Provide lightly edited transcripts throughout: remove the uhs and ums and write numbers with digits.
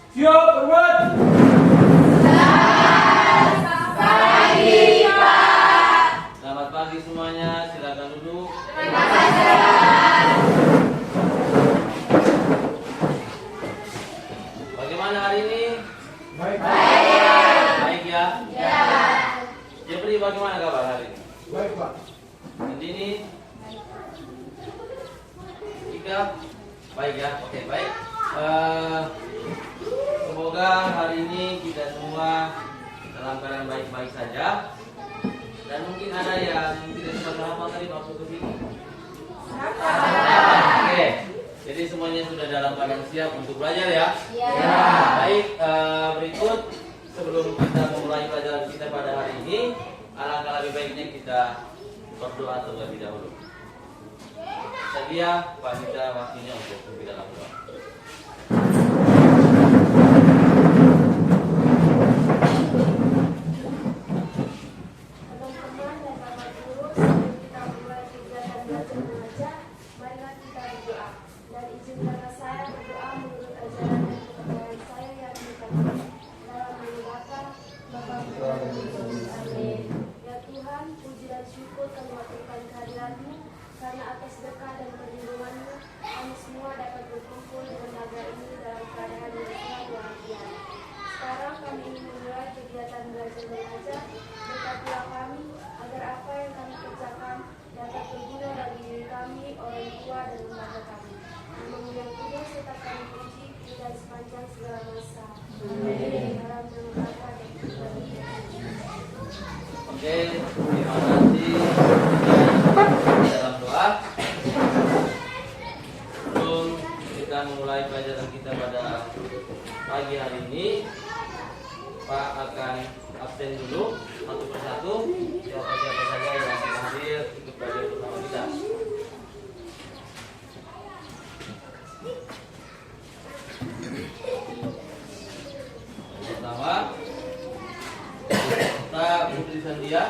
Siap, hormat. Selamat pagi, Pak. Selamat pagi semuanya, silakan duduk. Terima kasih. Bagaimana hari ini? Baik. Baik ya? Ya. Jepri, bagaimana kabar hari ini? Baik, Pak. Andini? Ika? Baik ya? Oke, baik. Semoga hari ini kita semua dalam keadaan baik-baik saja. Dan mungkin ada yang tidak sempat hafal tadi waktu ke sini. Oke. Jadi semuanya sudah dalam keadaan siap untuk belajar ya? Ya. Baik, berikut sebelum kita memulai pelajaran kita pada hari ini, alangkah lebih baiknya kita berdoa terlebih dahulu. Sedia wanita waktunya untuk lebih dalam doa. Teman-teman dan Bapak Guru, sebelum kita mulai kegiatan belajar mengajar, marilah kita berdoa. Dan izinkanlah saya berdoa menurut ajaran dan kepercayaan saya yang dikatakan dalam nama Bapa, Bapa Putra dan Roh Kudus. Amin. Ya Tuhan, puji dan syukur kami aturkan kehadiran-Mu, karena atas berkah dan perlindungan-Mu, kami semua dapat berkumpul di lembaga ini dalam keadaan yang sehat walafiat. Sekarang kami ingin memulai kegiatan belajar mengajar. Berkatilah kami agar apa yang kami kerjakan dapat berguna bagi diri kami, orang tua dan lembaga kami. Nama-Mu yang kudus tetap kami puji dan sepanjang segala masa. Amin. Dalam nama Bapa dan Putra dan Roh Kudus. Oke, terima kasih. Kita dalam doa. Sebelum kita memulai pelajaran kita pada pagi hari ini, Pak akan absen dulu satu persatu. Siapa-siapa saja yang hadir ikut belajar bersama kita. Pertama, kita Putri Sandia,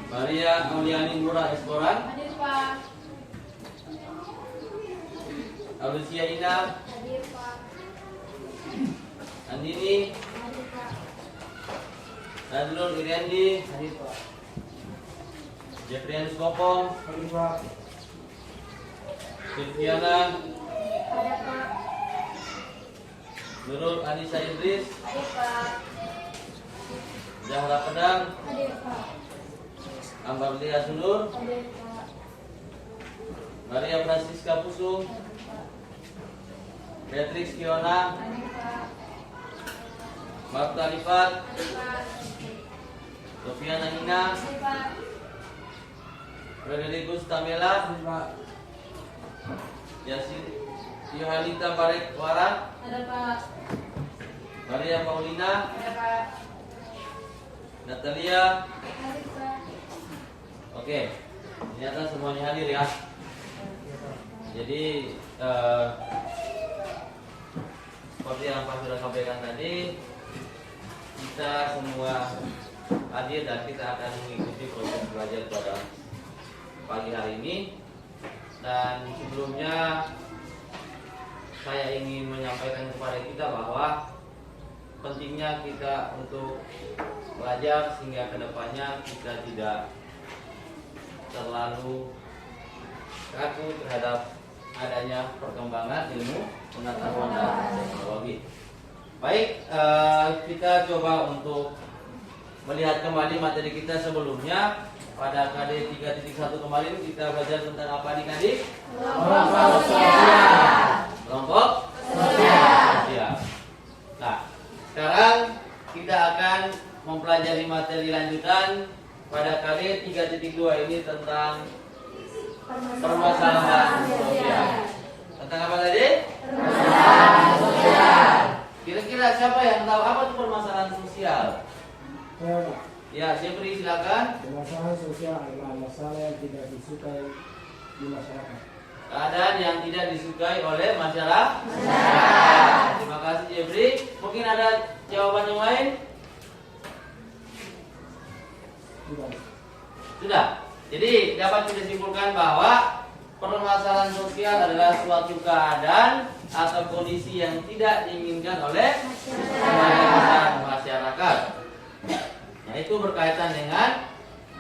Maria Auliani Murah Esporan, Hadir, Pak. Alusia Ina, Hadir Pak. Andini, Hadir Pak. Nadlul Iriandi, Jeffrianus Kopong, Hadir, Pak. Silviana, Ada Pak. Nurul Anissa Idris, Hadir Pak. Zahra Pedang, Hadir Pak. Ambar Lia Sunur, Hadir Pak. Maria Francisca Pusung, Beatrix Kiona, Hadir Pak. Marta Lifat, Hadir Pak. Sofiana Nina, Hadir Pak. Frederikus Tamela, Hadir, Pak. Yasin Yohanita Barek Waran, Ada, Pak. Maria Paulina, Ada, Pak. Natalia. Hadir Pak. Oke, ternyata semuanya hadir ya. Jadi seperti yang Pak sudah sampaikan tadi, kita semua hadir dan kita akan mengikuti proses belajar pada pagi hari ini. Dan sebelumnya saya ingin menyampaikan kepada kita bahwa pentingnya kita untuk belajar sehingga kedepannya kita tidak terlalu kaku terhadap adanya perkembangan ilmu pengetahuan dan teknologi. Baik, kita coba untuk melihat kembali materi kita sebelumnya. Pada KD 3.1 kemarin kita belajar tentang apa adik-adik? Kelompok sosial. Kelompok sosial. Nah, sekarang kita akan mempelajari materi lanjutan pada KD 3.2 ini tentang permasalahan sosial. Tentang apa tadi? Permasalahan sosial. Kira-kira siapa yang tahu apa itu permasalahan sosial? Ya, Pak. Ya, Jepri silakan. Permasalahan sosial adalah masalah yang tidak disukai di masyarakat. Keadaan yang tidak disukai oleh masyarakat. Terima kasih Jepri. Mungkin ada jawaban yang lain? Tidak. Sudah. Jadi dapat kita simpulkan bahwa permasalahan sosial adalah suatu keadaan atau kondisi yang tidak diinginkan oleh sebagian masyarakat. Nah, itu berkaitan dengan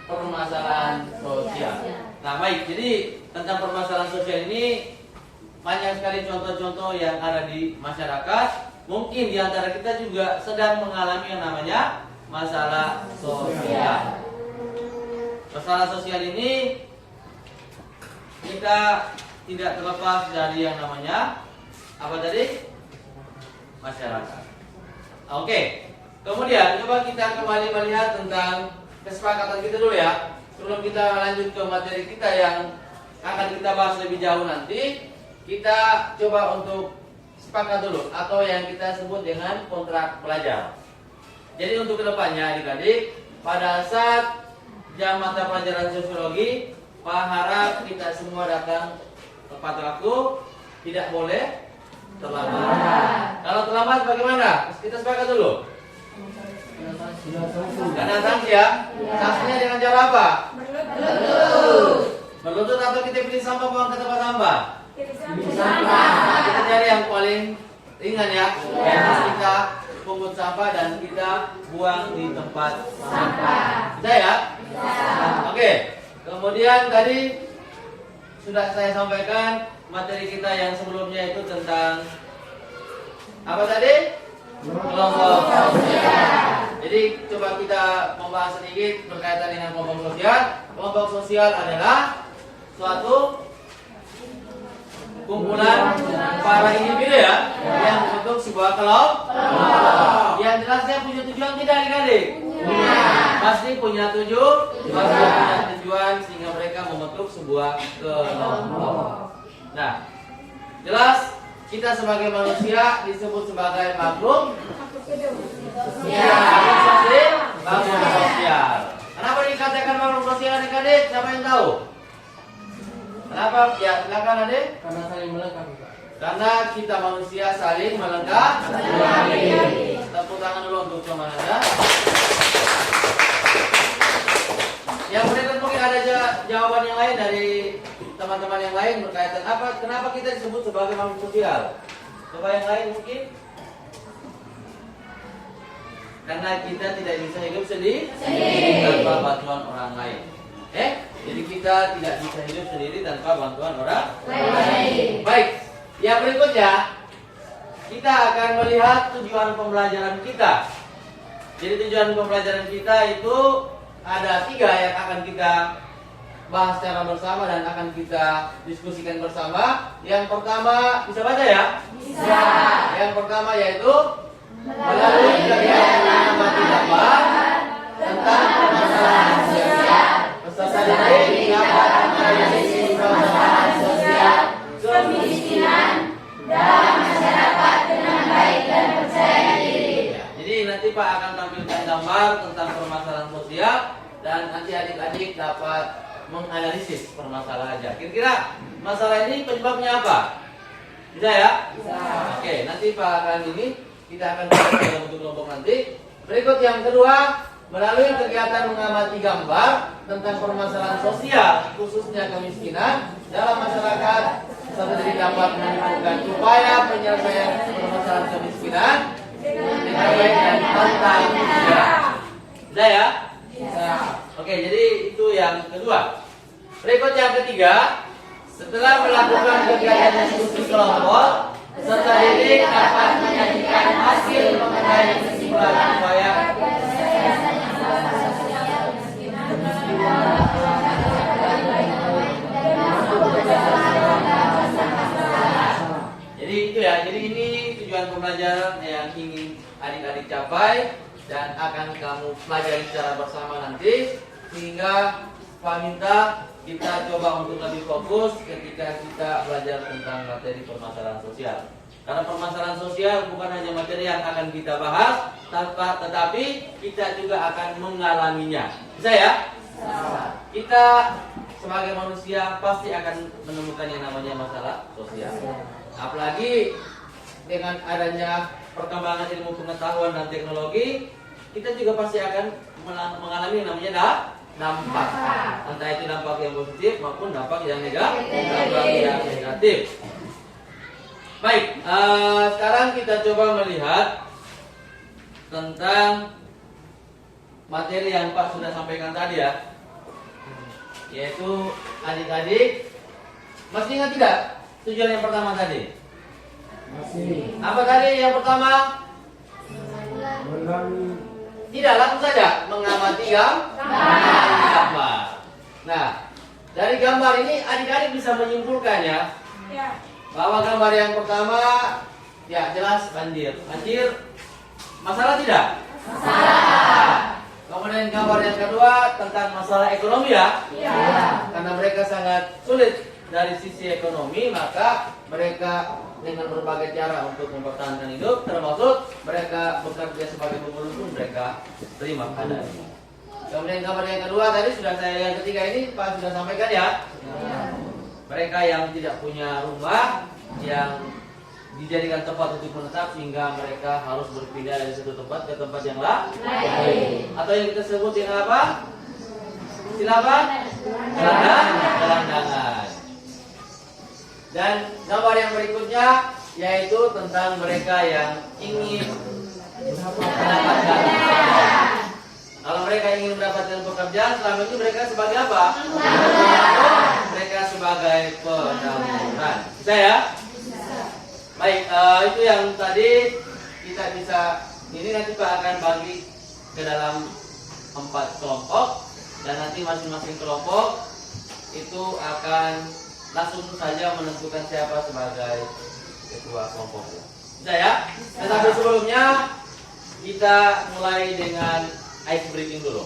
permasalahan sosial. Nah, baik. Jadi tentang permasalahan sosial ini banyak sekali contoh-contoh yang ada di masyarakat. Mungkin di antara kita juga sedang mengalami yang namanya masalah sosial. Masalah sosial ini kita tidak terlepas dari yang namanya apa tadi? Masyarakat. Oke. Kemudian coba kita kembali melihat tentang kesepakatan kita dulu ya. Sebelum kita lanjut ke materi kita yang akan kita bahas lebih jauh nanti, kita coba untuk sepakat dulu atau yang kita sebut dengan kontrak pelajar. Jadi untuk kedepannya adik-adik, pada saat jam mata pelajaran sosiologi, Pak harap kita semua datang tepat waktu, tidak boleh terlambat. Kalau terlambat bagaimana? Kita sepakat dulu. Karena sanksi ya. Sanksinya dengan cara apa? Berlutut atau kita pilih sampah buang ke tempat sampah? Kita cari yang paling ringan ya. Yang kita pungut sampah dan kita buang di tempat sampah. Bisa ya? Oke. Kemudian tadi sudah saya sampaikan materi kita yang sebelumnya itu tentang apa tadi? Kelompok sosial. Jadi coba kita membahas sedikit berkaitan dengan kelompok sosial. Kelompok sosial adalah suatu kumpulan para individu ya yang membentuk sebuah kelompok. Yang jelasnya punya tujuan tidak adik-adik? Pasti punya tujuan sehingga mereka membentuk sebuah kelompok. Nah, jelas kita sebagai manusia disebut sebagai makhluk sosial. Kenapa dikatakan makhluk sosial adik-adik? Siapa yang tahu? Kenapa? Ya, silakan adik. Karena saling melengkapi. Karena kita manusia saling melengkapi. Tepuk tangan dulu untuk teman Anda. Yang berikut mungkin ada jawaban yang lain dari teman-teman yang lain berkaitan apa? Kenapa kita disebut sebagai makhluk sosial? Coba yang lain mungkin. Karena kita tidak bisa hidup sendiri tanpa bantuan orang lain. Jadi kita tidak bisa hidup sendiri tanpa bantuan orang lain. Baik. Yang berikutnya kita akan melihat tujuan pembelajaran kita. Jadi tujuan pembelajaran kita itu ada 3 yang akan kita bahas secara bersama dan akan kita diskusikan bersama. Yang pertama, bisa baca ya? Bisa. Yang pertama yaitu melalui kegiatan mengamati gambar tentang permasalahan sosial. Peserta didik dapat menganalisis permasalahan sosial, kemiskinan dalam masyarakat dengan baik dan percaya diri. Jadi nanti Pak akan tampilkan gambar tentang permasalahan sosial dan nanti adik-adik dapat menganalisis permasalahannya. Kira-kira masalah ini penyebabnya apa? Bisa ya? Bisa. Oke, nanti Pak akan kita akan bahas dalam bentuk kelompok nanti. Berikut yang kedua, melalui kegiatan mengamati gambar tentang permasalahan sosial, khususnya kemiskinan dalam masyarakat, peserta didik dapat menemukan upaya penyelesaian permasalahan kemiskinan dengan baik dan tentang sejarah. Bisa ya? Bisa. Oke, jadi itu yang kedua. Berikut yang ketiga, setelah melakukan kegiatan diskusi kelompok, peserta didik dapat menyajikan hasil mengenai kesimpulan upaya Jadi itu ya, jadi ini tujuan pembelajaran yang ingin adik-adik capai dan akan kamu pelajari secara bersama nanti, sehingga Pak minta kita coba untuk lebih fokus ketika kita belajar tentang materi permasalahan sosial. Karena permasalahan sosial bukan hanya materi yang akan kita bahas, tetapi kita juga akan mengalaminya. Bisa ya? Kita sebagai manusia pasti akan menemukan yang namanya masalah sosial. Apalagi dengan adanya perkembangan ilmu pengetahuan dan teknologi, kita juga pasti akan mengalami yang namanya nampak. Entah itu dampak yang positif maupun dampak yang negatif. Baik, sekarang kita coba melihat tentang materi yang Pak sudah sampaikan tadi ya, yaitu adik-adik masih ingat tidak tujuan yang pertama tadi? Masih. Apa tadi yang pertama? Tidak, langsung saja mengamati gambar. Nah, dari gambar ini adik-adik bisa menyimpulkannya bahwa gambar yang pertama ya jelas banjir. Banjir masalah tidak? Masalah. Kemudian gambar yang kedua tentang masalah ekonomi ya. Karena mereka sangat sulit dari sisi ekonomi, maka mereka dengan berbagai cara untuk mempertahankan hidup, termasuk mereka bekerja sebagai pemulung pun mereka terima keadaannya. Kemudian gambar yang kedua tadi yang ketiga ini Pak sudah sampaikan ya. Mereka yang tidak punya rumah, yang dijadikan tempat untuk menetap sehingga mereka harus berpindah dari satu tempat ke tempat yang lain. Atau yang kita sebut dengan apa? Silakan. Gelandangan. Dan gambar yang berikutnya yaitu tentang mereka yang ingin mendapatkan pekerjaan. Kalau mereka ingin mendapatkan pekerjaan, selama ini mereka sebagai apa? Mereka sebagai pengangguran. Bisa ya? Baik, itu yang tadi kita bisa. Ini nanti Pak akan bagi ke dalam 4 kelompok, dan nanti masing-masing kelompok itu akan langsung saja menentukan siapa sebagai ketua kelompoknya. Bisa ya? Tetapi sebelumnya kita mulai dengan ice breaking dulu.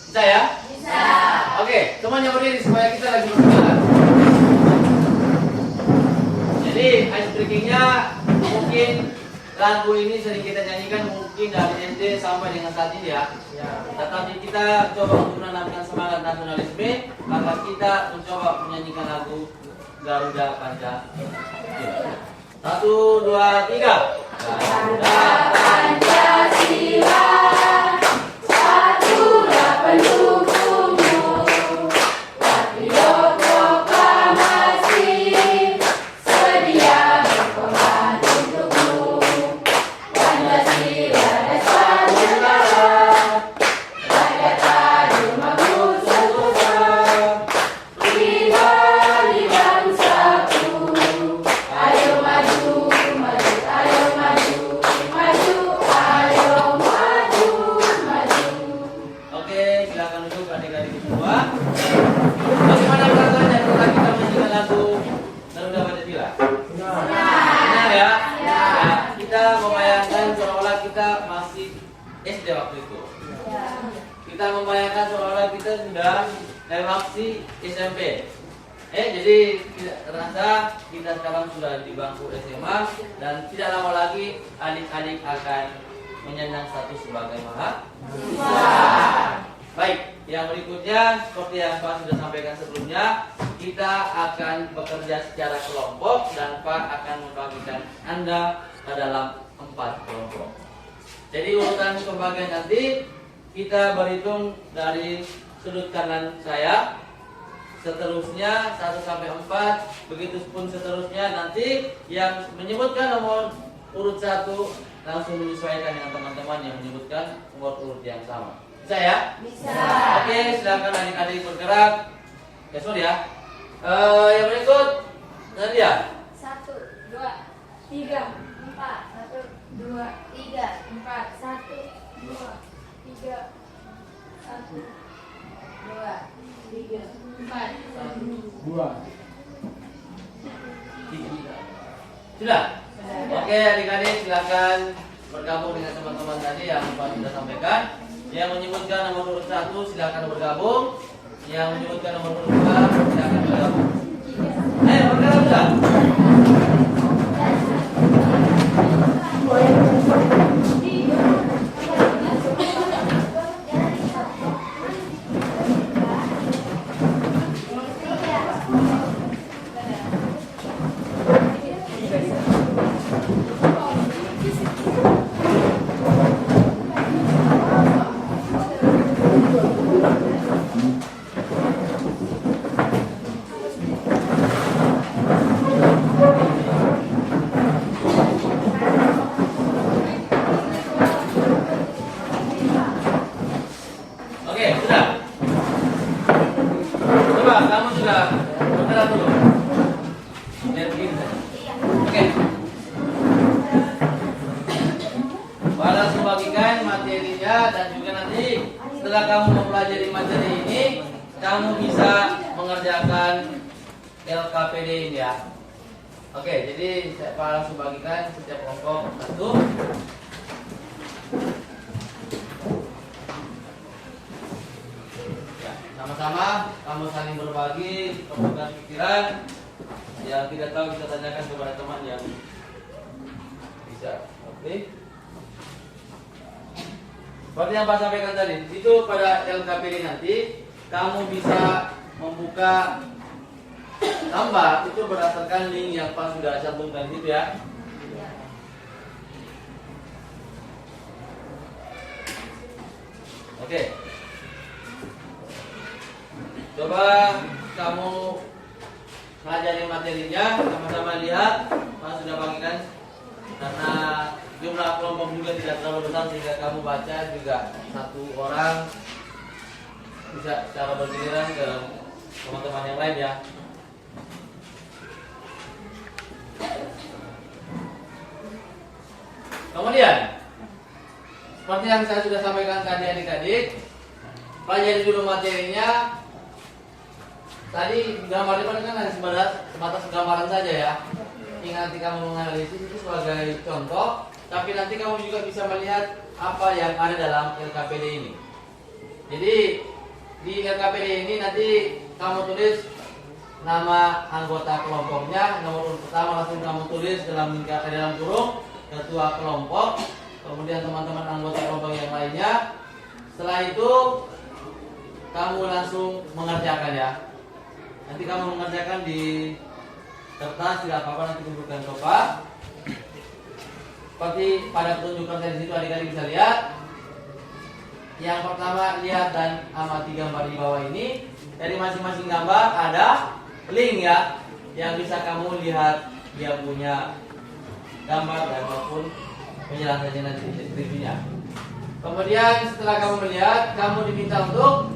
Bisa ya? Bisa. Oke, semuanya berdiri supaya kita lagi berjalan. Jadi ice breakingnya mungkin lagu ini sering kita nyanyikan mungkin dari SD sampai dengan saat ini ya. Tetapi kita coba untuk menanamkan semangat nasionalisme, maka kita mencoba menyanyikan lagu Garuda Pancasila. 1, 2, 3. Garuda Pancasila, satulah pendukungmu, patriot proklamasi, sedia berkorban untukmu. Pancasila dasar negara, rakyat adil makmur sejahtera, pribadi bangsaku. Ayo maju, maju, ayo maju, maju, ayo maju, maju. Oke, silakan duduk adik-adik semua. Bagaimana perasaannya setelah kita menyanyikan lagu Garuda Pancasila? Benar ya? Ya. Kita membayangkan seolah-olah kita masih SD waktu itu. Kita membayangkan seolah-olah kita sudah masih SMP. Jadi tidak terasa kita sekarang sudah di bangku SMA, dan tidak lama lagi adik-adik akan menyandang status sebagai mahasiswa. Baik, yang berikutnya seperti yang Pak sudah sampaikan sebelumnya, kita akan bekerja secara kelompok dan Pak akan membagikan Anda ke dalam 4 kelompok. Jadi urutan pembagian nanti kita berhitung dari sudut kanan saya, seterusnya 1 sampai 4, begitu pun seterusnya. Nanti yang menyebutkan nomor urut 1 langsung menyesuaikan dengan teman-teman yang menyebutkan nomor urut yang sama. Bisa ya? Bisa. Oke, silakan adik-adik bergerak. Sorry ya. Yang berikut Nadia. 1, 2, 3, 4, 1, 2, 3, 4, 1, 2, 3, 1, 2, 3, 4, 2. Sudah? Oke, adik-adik silakan bergabung dengan teman-teman tadi yang Pak sudah sampaikan. Yang menyebutkan nomor urut 1 silakan bergabung. Yang menyebutkan nomor urut 2 silakan bergabung. Ayo bergerak sudah. LKPD ini ya. Oke, jadi saya langsung bagikan setiap kelompok satu. Ya, sama-sama kamu saling berbagi, pertukar pikiran. Yang tidak tahu bisa tanyakan kepada teman yang bisa. Oke. Seperti yang Pak sampaikan tadi, itu pada LKPD nanti kamu bisa membuka gambar itu berdasarkan link yang Pak sudah cantumkan di situ ya. Oke. Coba kamu pelajari materinya, sama-sama lihat. Pak sudah bagikan karena jumlah kelompok juga tidak terlalu besar sehingga kamu baca juga satu orang bisa secara bergiliran ke teman-teman yang lain ya. Kemudian seperti yang saya sudah sampaikan tadi adik-adik, pelajari dulu materinya. Tadi gambar itu kan hanya sebatas gambaran saja ya. Ingat nanti kamu menganalisis itu sebagai contoh, tapi nanti kamu juga bisa melihat apa yang ada dalam LKPD ini. Jadi di LKPD ini nanti kamu tulis nama anggota kelompoknya. Nomor pertama langsung kamu tulis dalam kurung ketua kelompok, kemudian teman-teman anggota kelompok yang lainnya. Setelah itu kamu langsung mengerjakan ya. Nanti kamu mengerjakan di kertas, tidak apa-apa, nanti kumpulkan coba. Seperti pada petunjuk kertas di situ adik-adik bisa lihat. Yang pertama lihat dan amati gambar di bawah ini. Dari masing-masing gambar ada link ya, yang bisa kamu lihat dia punya gambar dan maupun penjelasannya nanti di reviewnya. Kemudian setelah kamu melihat, kamu diminta untuk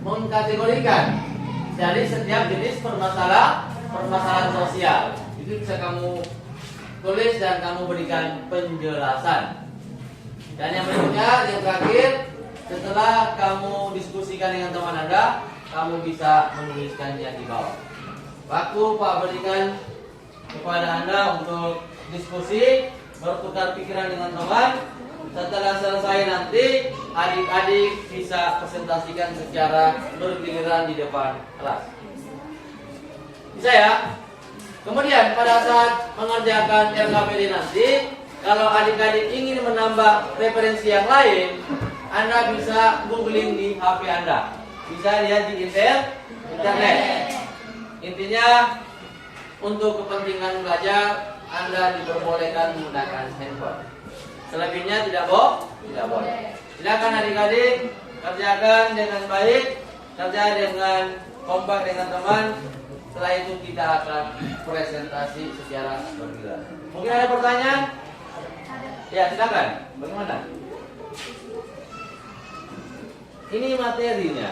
mengkategorikan dari setiap jenis permasalahan sosial. Itu bisa kamu tulis dan kamu berikan penjelasan. Dan yang berikutnya, yang terakhir, setelah kamu diskusikan dengan teman Anda, kamu bisa menuliskannya di bawah. Waktu Pak berikan kepada Anda untuk diskusi, bertukar pikiran dengan teman. Setelah selesai nanti adik-adik bisa presentasikan secara bergiliran di depan kelas. Bisa ya? Kemudian pada saat mengerjakan LKPD nanti, kalau adik-adik ingin menambah referensi yang lain, Anda bisa googling di HP Anda. Bisa lihat di internet. Intinya untuk kepentingan belajar Anda diperbolehkan menggunakan handphone. Selebihnya tidak boleh. Silakan adik-adik kerjakan dengan baik, kerja dengan kompak dengan teman. Setelah itu kita akan presentasi secara bergiliran. Mungkin ada pertanyaan? Ya, silakan. Bagaimana? Ini materinya.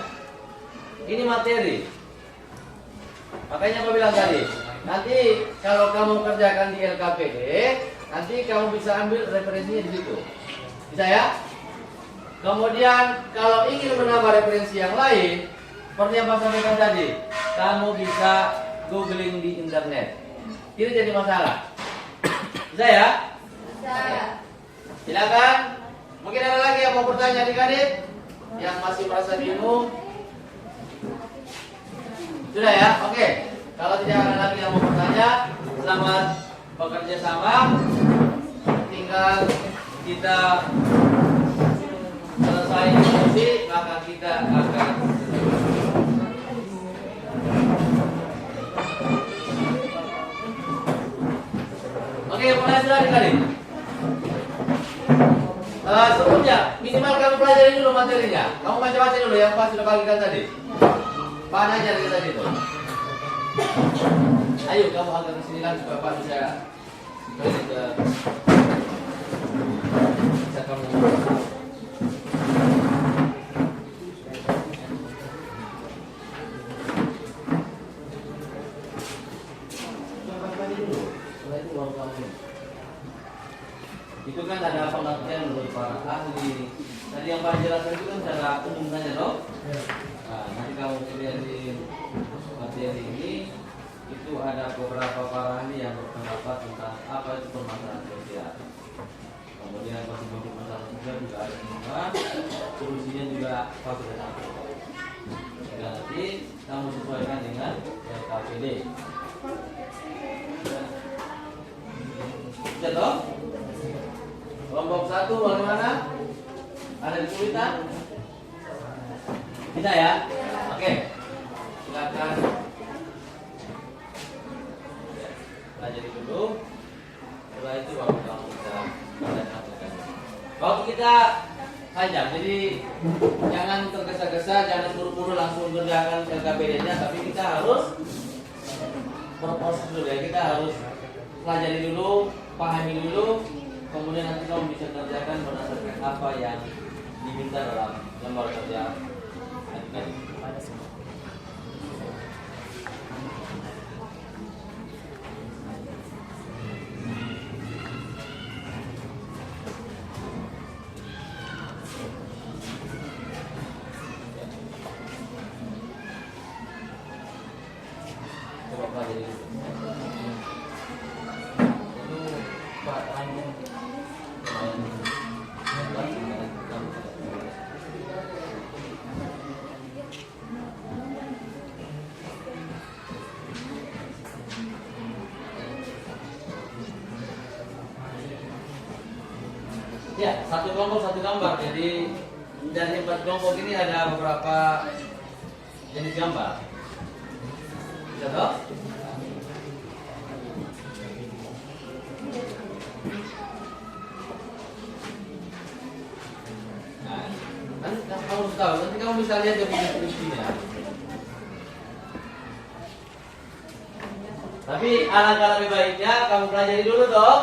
Ini materi. Makanya aku bilang tadi, nanti kalau kamu kerjakan di LKPD, nanti kamu bisa ambil referensinya di situ. Bisa ya? Kemudian kalau ingin menambah referensi yang lain, seperti yang Pak sampaikan tadi, kamu bisa googling di internet. Tidak jadi masalah. Bisa ya? Bisa. Silakan. Mungkin ada lagi yang mau bertanya adik-adik yang masih merasa bingung? Sudah ya? Oke. Kalau tidak ada lagi yang mau bertanya, selamat bekerja sama. Tinggal kita selesai diskusi, maka kita akan oke, mulai sudah adik-adik. Sebelumnya minimal kamu pelajari dulu materinya. Kamu baca-baca dulu yang Pak sudah bagikan tadi. Pak ajar kita tadi itu. Ayo kamu agak kesini kan supaya Pak bisa kamu. Itu kan ada pengertian menurut para ahli. Tadi yang Pak jelaskan itu kan secara umum saja, loh. Nah, nanti kamu kuliah di materi ini beberapa para ahli yang berpendapat tentang apa itu permasalahan sosial. Kemudian masing-masing masalah sosial juga ada semua, solusinya juga pasti ada. Sehingga nanti kamu sesuaikan dengan KPD. Bisa toh? Kelompok 1 bagaimana? Ada kesulitan? Bisa ya? Oke. Silakan. Pelajari dulu. Setelah itu baru kamu bisa aplikasikan. Waktu kita panjang, jadi jangan tergesa-gesa, jangan buru-buru langsung kerjakan KPD-nya, tapi kita harus berproses dulu ya. Kita harus pelajari dulu, pahami dulu, kemudian nanti kamu bisa kerjakan berdasarkan apa yang diminta dalam lembar kerja adik-adik. Coba pelajari dulu. Itu Pak Ainun. Ya, satu kelompok satu gambar. Jadi dari 4 kelompok ini ada beberapa jenis gambar. Bisa toh? Nah, nanti kamu harus tahu. Nanti kamu bisa lihat definisinya. Tapi alangkah lebih baiknya kamu pelajari dulu dong.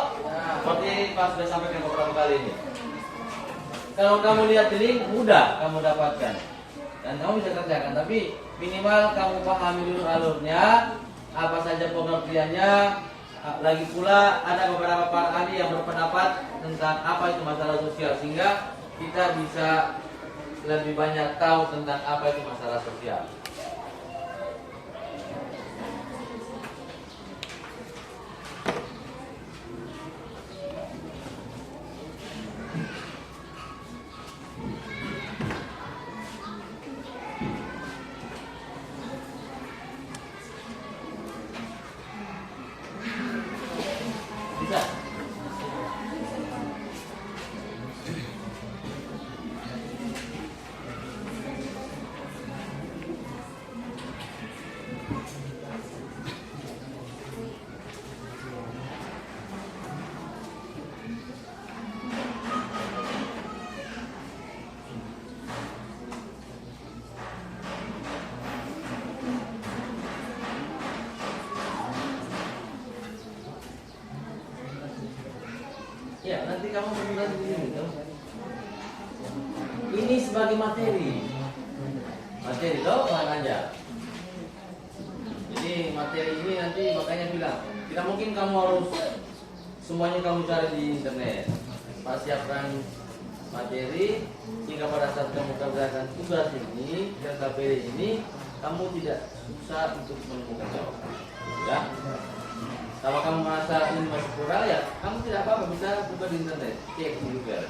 Seperti Pak sudah sampaikan beberapa kali ini. Kalau kamu lihat di link, mudah kamu dapatkan dan kamu bisa kerjakan. Tapi minimal kamu pahami dulu alurnya, apa saja pengertiannya. Lagi pula ada beberapa para ahli yang berpendapat tentang apa itu masalah sosial, sehingga kita bisa lebih banyak tahu tentang apa itu masalah sosial. Bisa? Ya, nanti kamu berbicara di sini. Ini sebagai materi. Materi loh, bahan aja. Jadi materi ini nanti makanya bilang, tidak mungkin kamu harus semuanya kamu cari di internet. Pas siapkan materi, jika pada saat kamu kerjakan tugas ini dan KPD ini, kamu tidak susah untuk menemukan jawaban. Ya. Kalau kamu merasa ini masih kurang, ya kamu tidak apa-apa, bisa buka di internet, cek di Google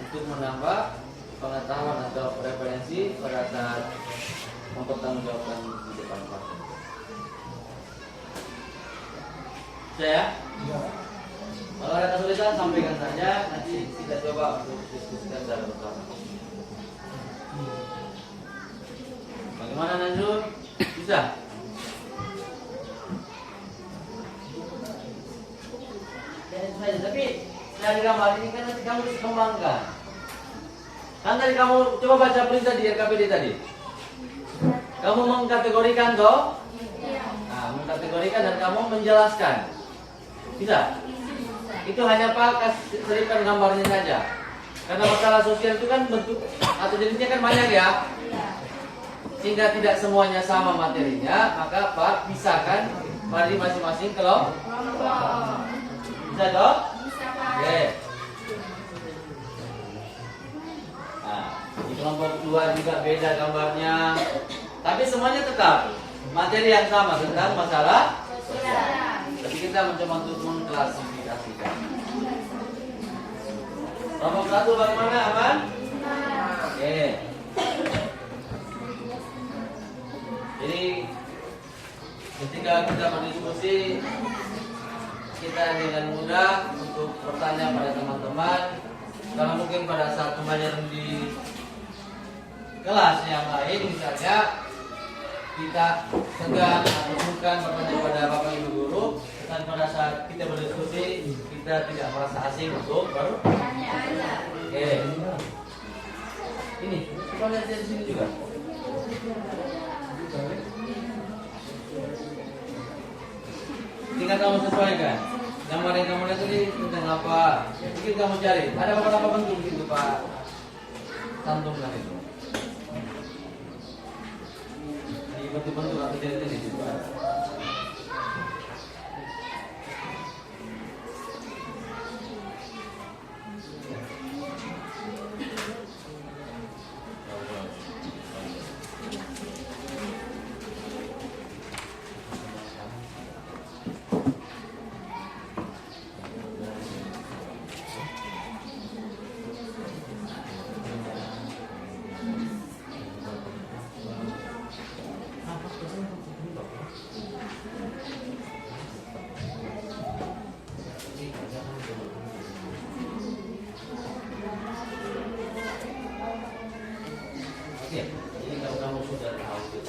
untuk menambah pengetahuan atau referensi pada saat mempertanggungjawabkan di depan pasien. Saya, kalau ada kesulitan sampaikan saja, nanti kita coba untuk diskusikan secara bersama. Bagaimana Nanjur? Bisa? Tapi dari gambar ini kan nanti kamu bisa kembangkan. Kan tadi kamu coba baca perintah di RKPD tadi. Kamu mengkategorikan toh? Nah, mengkategorikan dan kamu menjelaskan. Bisa? Itu hanya pakai selipkan gambarnya saja. Karena masalah sosial itu kan bentuk atau jenisnya kan banyak ya. Sehingga tidak semuanya sama materinya, maka Pak pisahkan pada masing-masing kelompok. Bisa toh? Oke. Nah, di kelompok 2 juga beda gambarnya. Tapi semuanya tetap materi yang sama tentang masalah sosial. tapi kita mencoba untuk mengklasifikasikan. Kelompok 1 bagaimana, aman? Oke. Jadi ketika kita berdiskusi, kita dengan mudah untuk bertanya pada teman-teman. Kalau mungkin pada saat pembelajaran di kelas yang lain, misalnya kita segan atau bukan bertanya pada bapak ibu guru, dan pada saat kita berdiskusi kita tidak merasa asing untuk Tanya. Oke. Ini, coba lihat di sini juga. Tinggal kamu sesuaikan. Gambar yang kamu lihat tadi tentang apa? Mungkin kamu cari. Ada beberapa bentuk gitu Pak. Cantumkan itu. Di bentuk-bentuk atau jenis itu Pak. Oke, jadi kalau kamu sudah tahu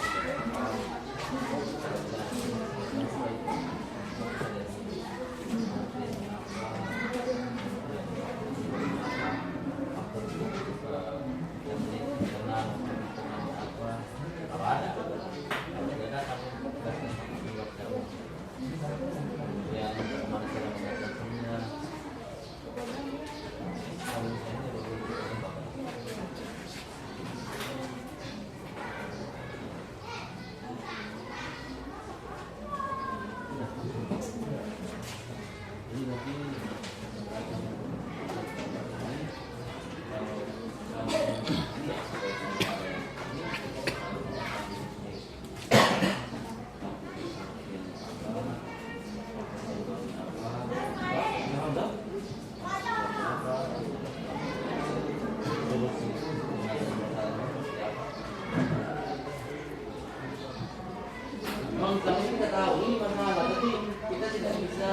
memang kami kita tahu ini masalah, tapi kita tidak bisa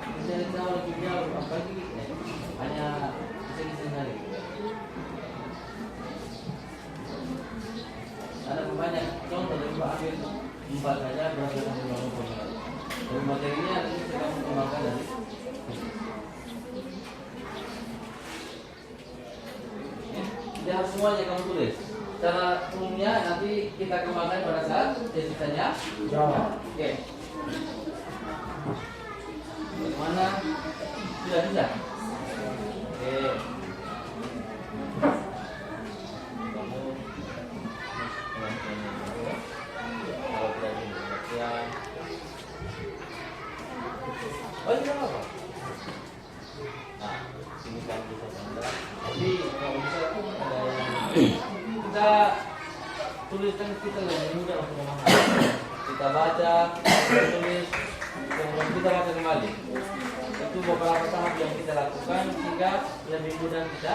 mencari tahu lebih jauh apalagi hanya iseng-iseng hari. Ada banyak contoh dari Pak Amir 4 saja berapa yang dilakukan. Dari materinya nanti kita akan kembangkan dari tidak harus semuanya kamu tulis. Secara umumnya nanti kita kembangkan pada saat sesi tanya jawab. Oke. Bagaimana? Sudah bisa? Oke. Kamu kalau tidak bisa oh tidak apa-apa. Nah, sini kamu bisa tanda. Jadi kalau bisa ada yang kita tuliskan kita lebih mudah untuk memahami. Kita baca, kita tulis, kemudian kita baca kembali. Itu beberapa tahap yang kita lakukan sehingga lebih mudah kita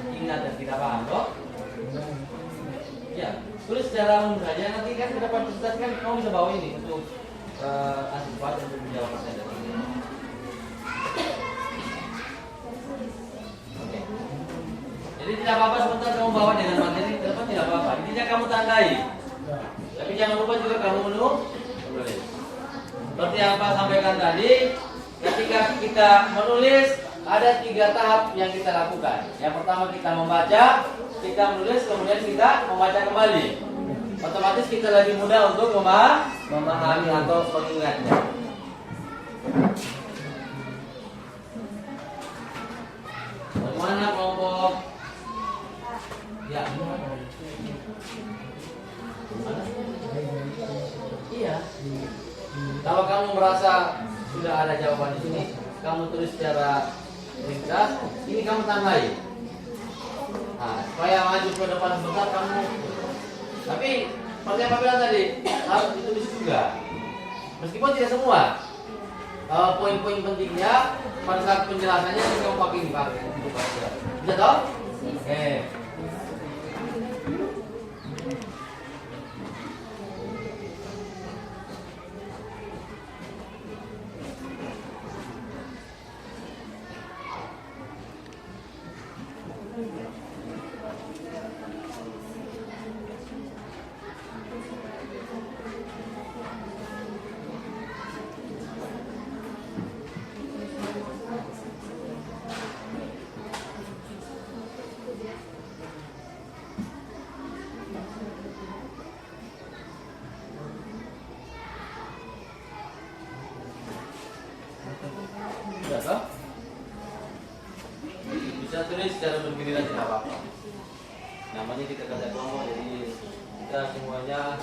ingat dan kita paham, toh? Ya, tulis secara umum saja. Nanti kan ke depan presentasi kan kamu bisa bawa ini untuk antisipasi untuk menjawab pertanyaan. Oke. Jadi tidak apa-apa sebentar kamu bawa dengan materi, dapat tidak apa-apa. Intinya kamu tandai. Tapi jangan lupa juga kamu menulis. Seperti yang Pak sampaikan tadi, ketika kita menulis ada 3 tahap yang kita lakukan. Yang pertama kita membaca, kita menulis, kemudian kita membaca kembali. Otomatis kita lebih mudah untuk memahami atau mengingatnya. Bagaimana kelompok? Ya. Iya. Kalau kamu merasa sudah ada jawaban di sini, kamu tulis secara ringkas. Ini kamu tandai. Nah, supaya maju ke depan sebentar kamu. Tapi seperti yang Pak bilang tadi, harus ditulis juga. Meskipun tidak semua. Poin-poin pentingnya pada saat penjelasannya kamu pakai ini Pak. Bisa toh? Oke. Sudah toh? Bisa tulis secara bergiliran tidak apa-apa. Namanya kita kerja kelompok, jadi kita semuanya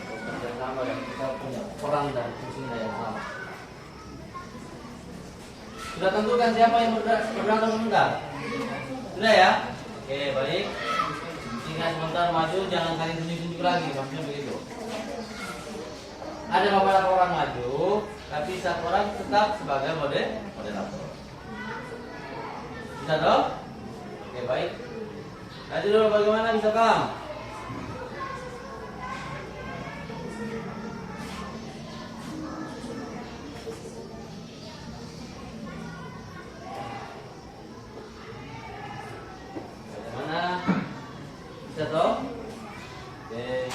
bekerja sama dan kita punya peran dan fungsinya yang sama. Sudah tentukan siapa yang bergerak atau menendang? Sudah ya? Oke, baik. Sehingga sebentar maju, jangan saling tunjuk-tunjuk lagi, maksudnya begitu. Ada beberapa orang maju, tapi satu orang tetap sebagai moderator. Bisa dong? Oke, baik. Nanti dulu bagaimana bisa Kang? Bagaimana? Bisa toh? Oke.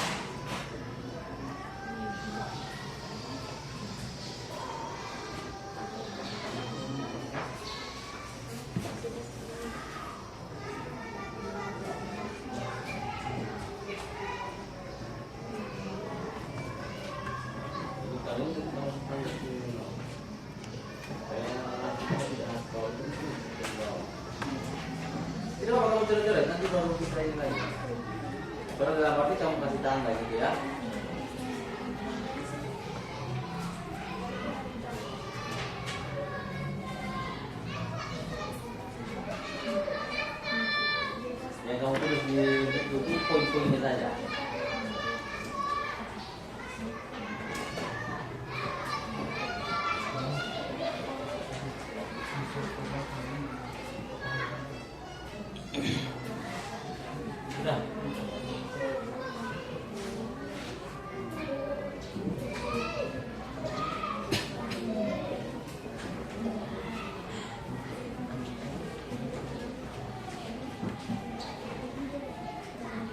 Tidak apa kamu coret-coret, nanti baru kita ini lagi. Baru dalam arti kamu kasih tanda gitu ya. Yang kamu tulis di buku poin-poinnya saja. Sudah.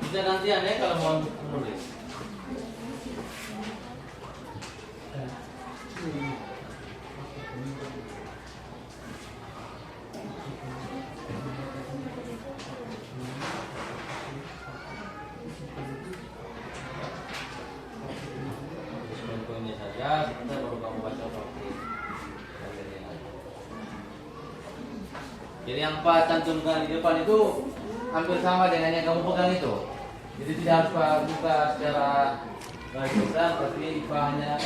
Bisa gantian ya kalau mau menulis. Poin-poinnya saja, sebentar baru kamu baca pakai. Jadi yang Pak cantumkan di depan itu hampir sama dengan yang kamu pegang itu. Jadi tidak harus Pak buka secara besar, tapi Pak hanya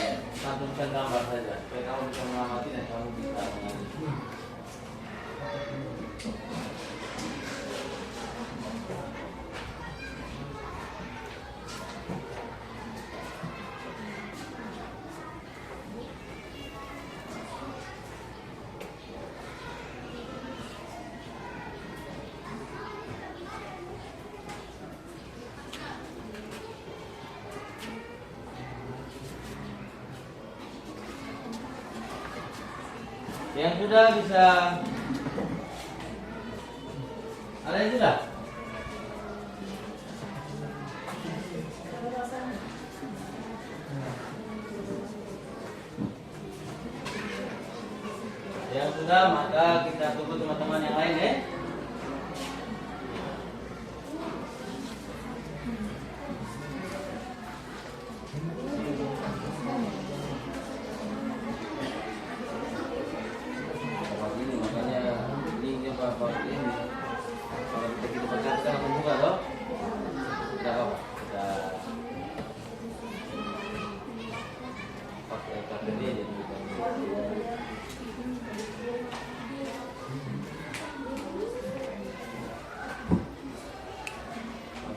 cantumkan gambar saja supaya kamu bisa mengamati dan kamu bisa mengalami. Yang sudah bisa, ada yang sudah? Yang sudah, maka kita tunggu teman-teman yang lain ya.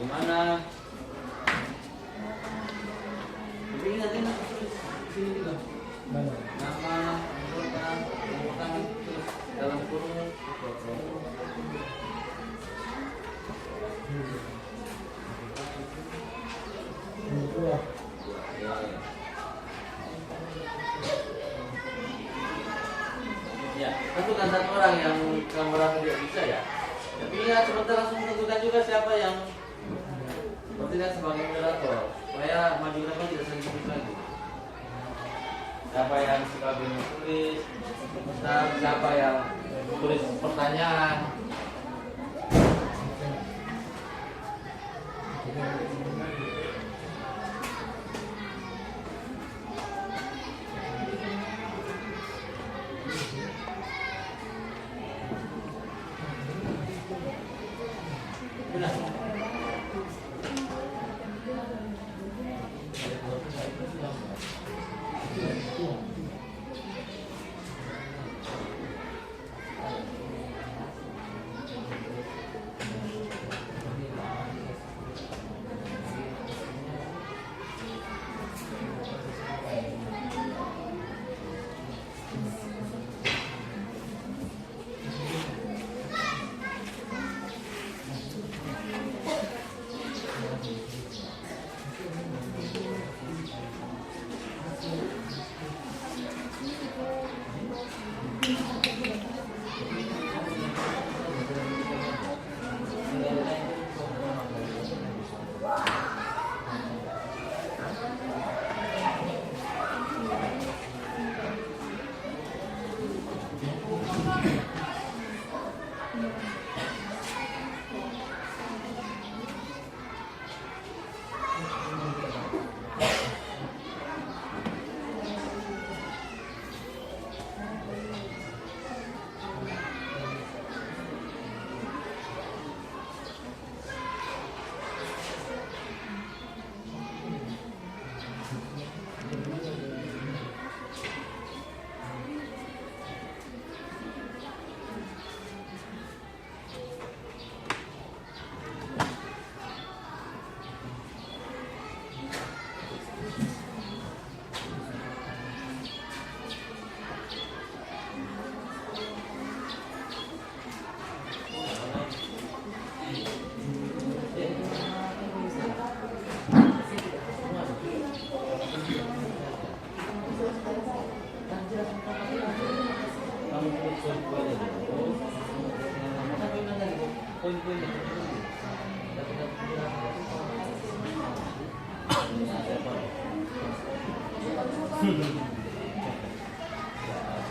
Bagaimana? tentukan satu orang yang kamu merasa tidak bisa ya. Tapi ya sebentar langsung tentukan juga siapa yang bertindak sebagai moderator supaya maju ke depan tidak sendiri lagi. Siapa yang suka bingung tulis, dan siapa yang tulis pertanyaan.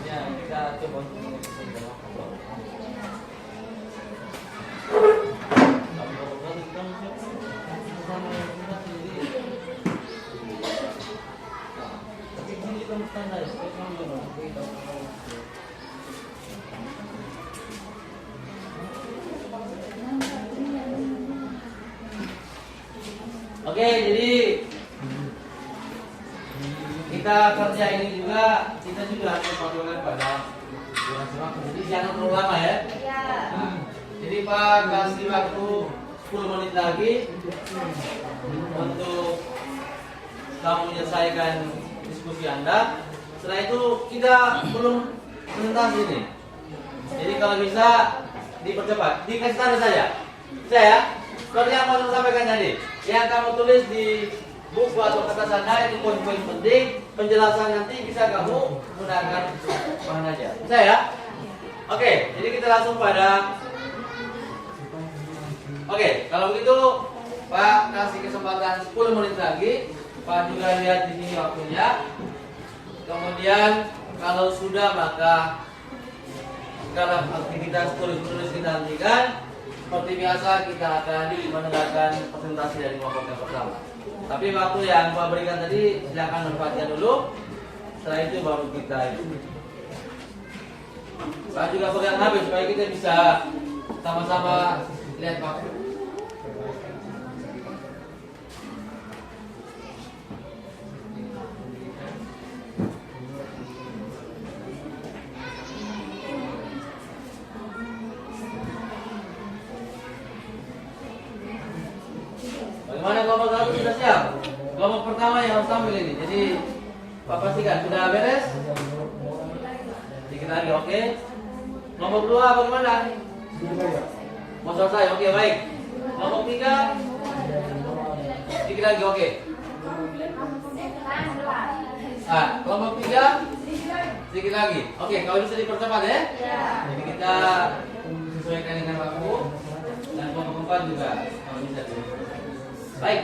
Ya, kita coba Oke, jadi kita kerja ini juga kita harus memperhatikan pada durasi waktu. Jadi jangan terlalu lama ya. Ya. Nah, jadi Pak kasih waktu 10 menit lagi untuk kamu menyelesaikan diskusi Anda. Setelah itu kita belum presentasi nih. Jadi kalau bisa dipercepat, dikasih tanda saja. Saya seperti yang mau sampaikan tadi, yang kamu tulis di buku atau kertas Anda itu poin-poin penting, penjelasan nanti bisa kamu gunakan bahan aja. Saya. Oke, jadi kita langsung pada. Oke, kalau begitu Pak kasih kesempatan 10 menit lagi. Pak juga lihat di sini waktunya. Kemudian kalau sudah maka dalam aktivitas tulis-tulis kita hentikan. Seperti biasa kita akan mendengarkan presentasi dari kelompok yang pertama. Tapi waktu yang Pak berikan tadi silakan manfaatkan dulu. Setelah itu baru kita itu. Pak juga pegang habis supaya kita bisa sama-sama lihat waktu. Bagaimana kelompok satu sudah siap? Kelompok pertama yang harus tampil ini. Jadi Pak pastikan sudah beres? Dikit lagi, oke. Kelompok kedua bagaimana? Mau selesai, oke baik. Kelompok 3? Dikit lagi, oke. Kelompok 3? sedikit lagi. Oke, kalau bisa dipercepat ya. Ya. Jadi kita sesuaikan dengan waktu dan kelompok 4 juga kalau bisa. Baik.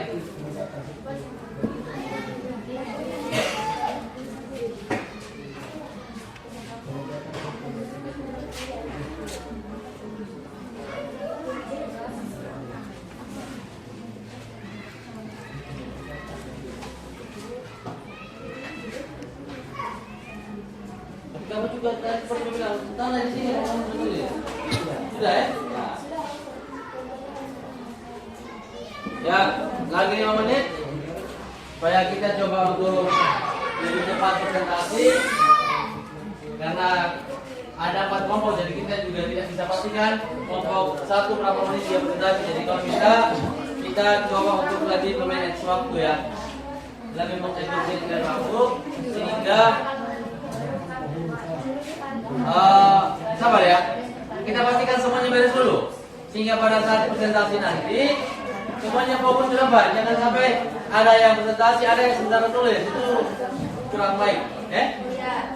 Kamu juga tadi seperti bilang, tanah di sini kamu tulis. Sudah ya? Nah. Ya, lagi 5 menit supaya kita coba untuk lebih cepat presentasi karena ada 4 kelompok, jadi kita juga tidak bisa pastikan kelompok 1 berapa menit dia presentasi. Jadi kalau bisa kita coba untuk lebih memanage waktu ya, lebih mengedukasi dengan waktu sehingga sabar ya, kita pastikan semuanya beres dulu sehingga pada saat presentasi nanti semuanya fokus ke depan. Jangan sampai ada yang presentasi, ada yang sebentar tulis, itu kurang baik ya.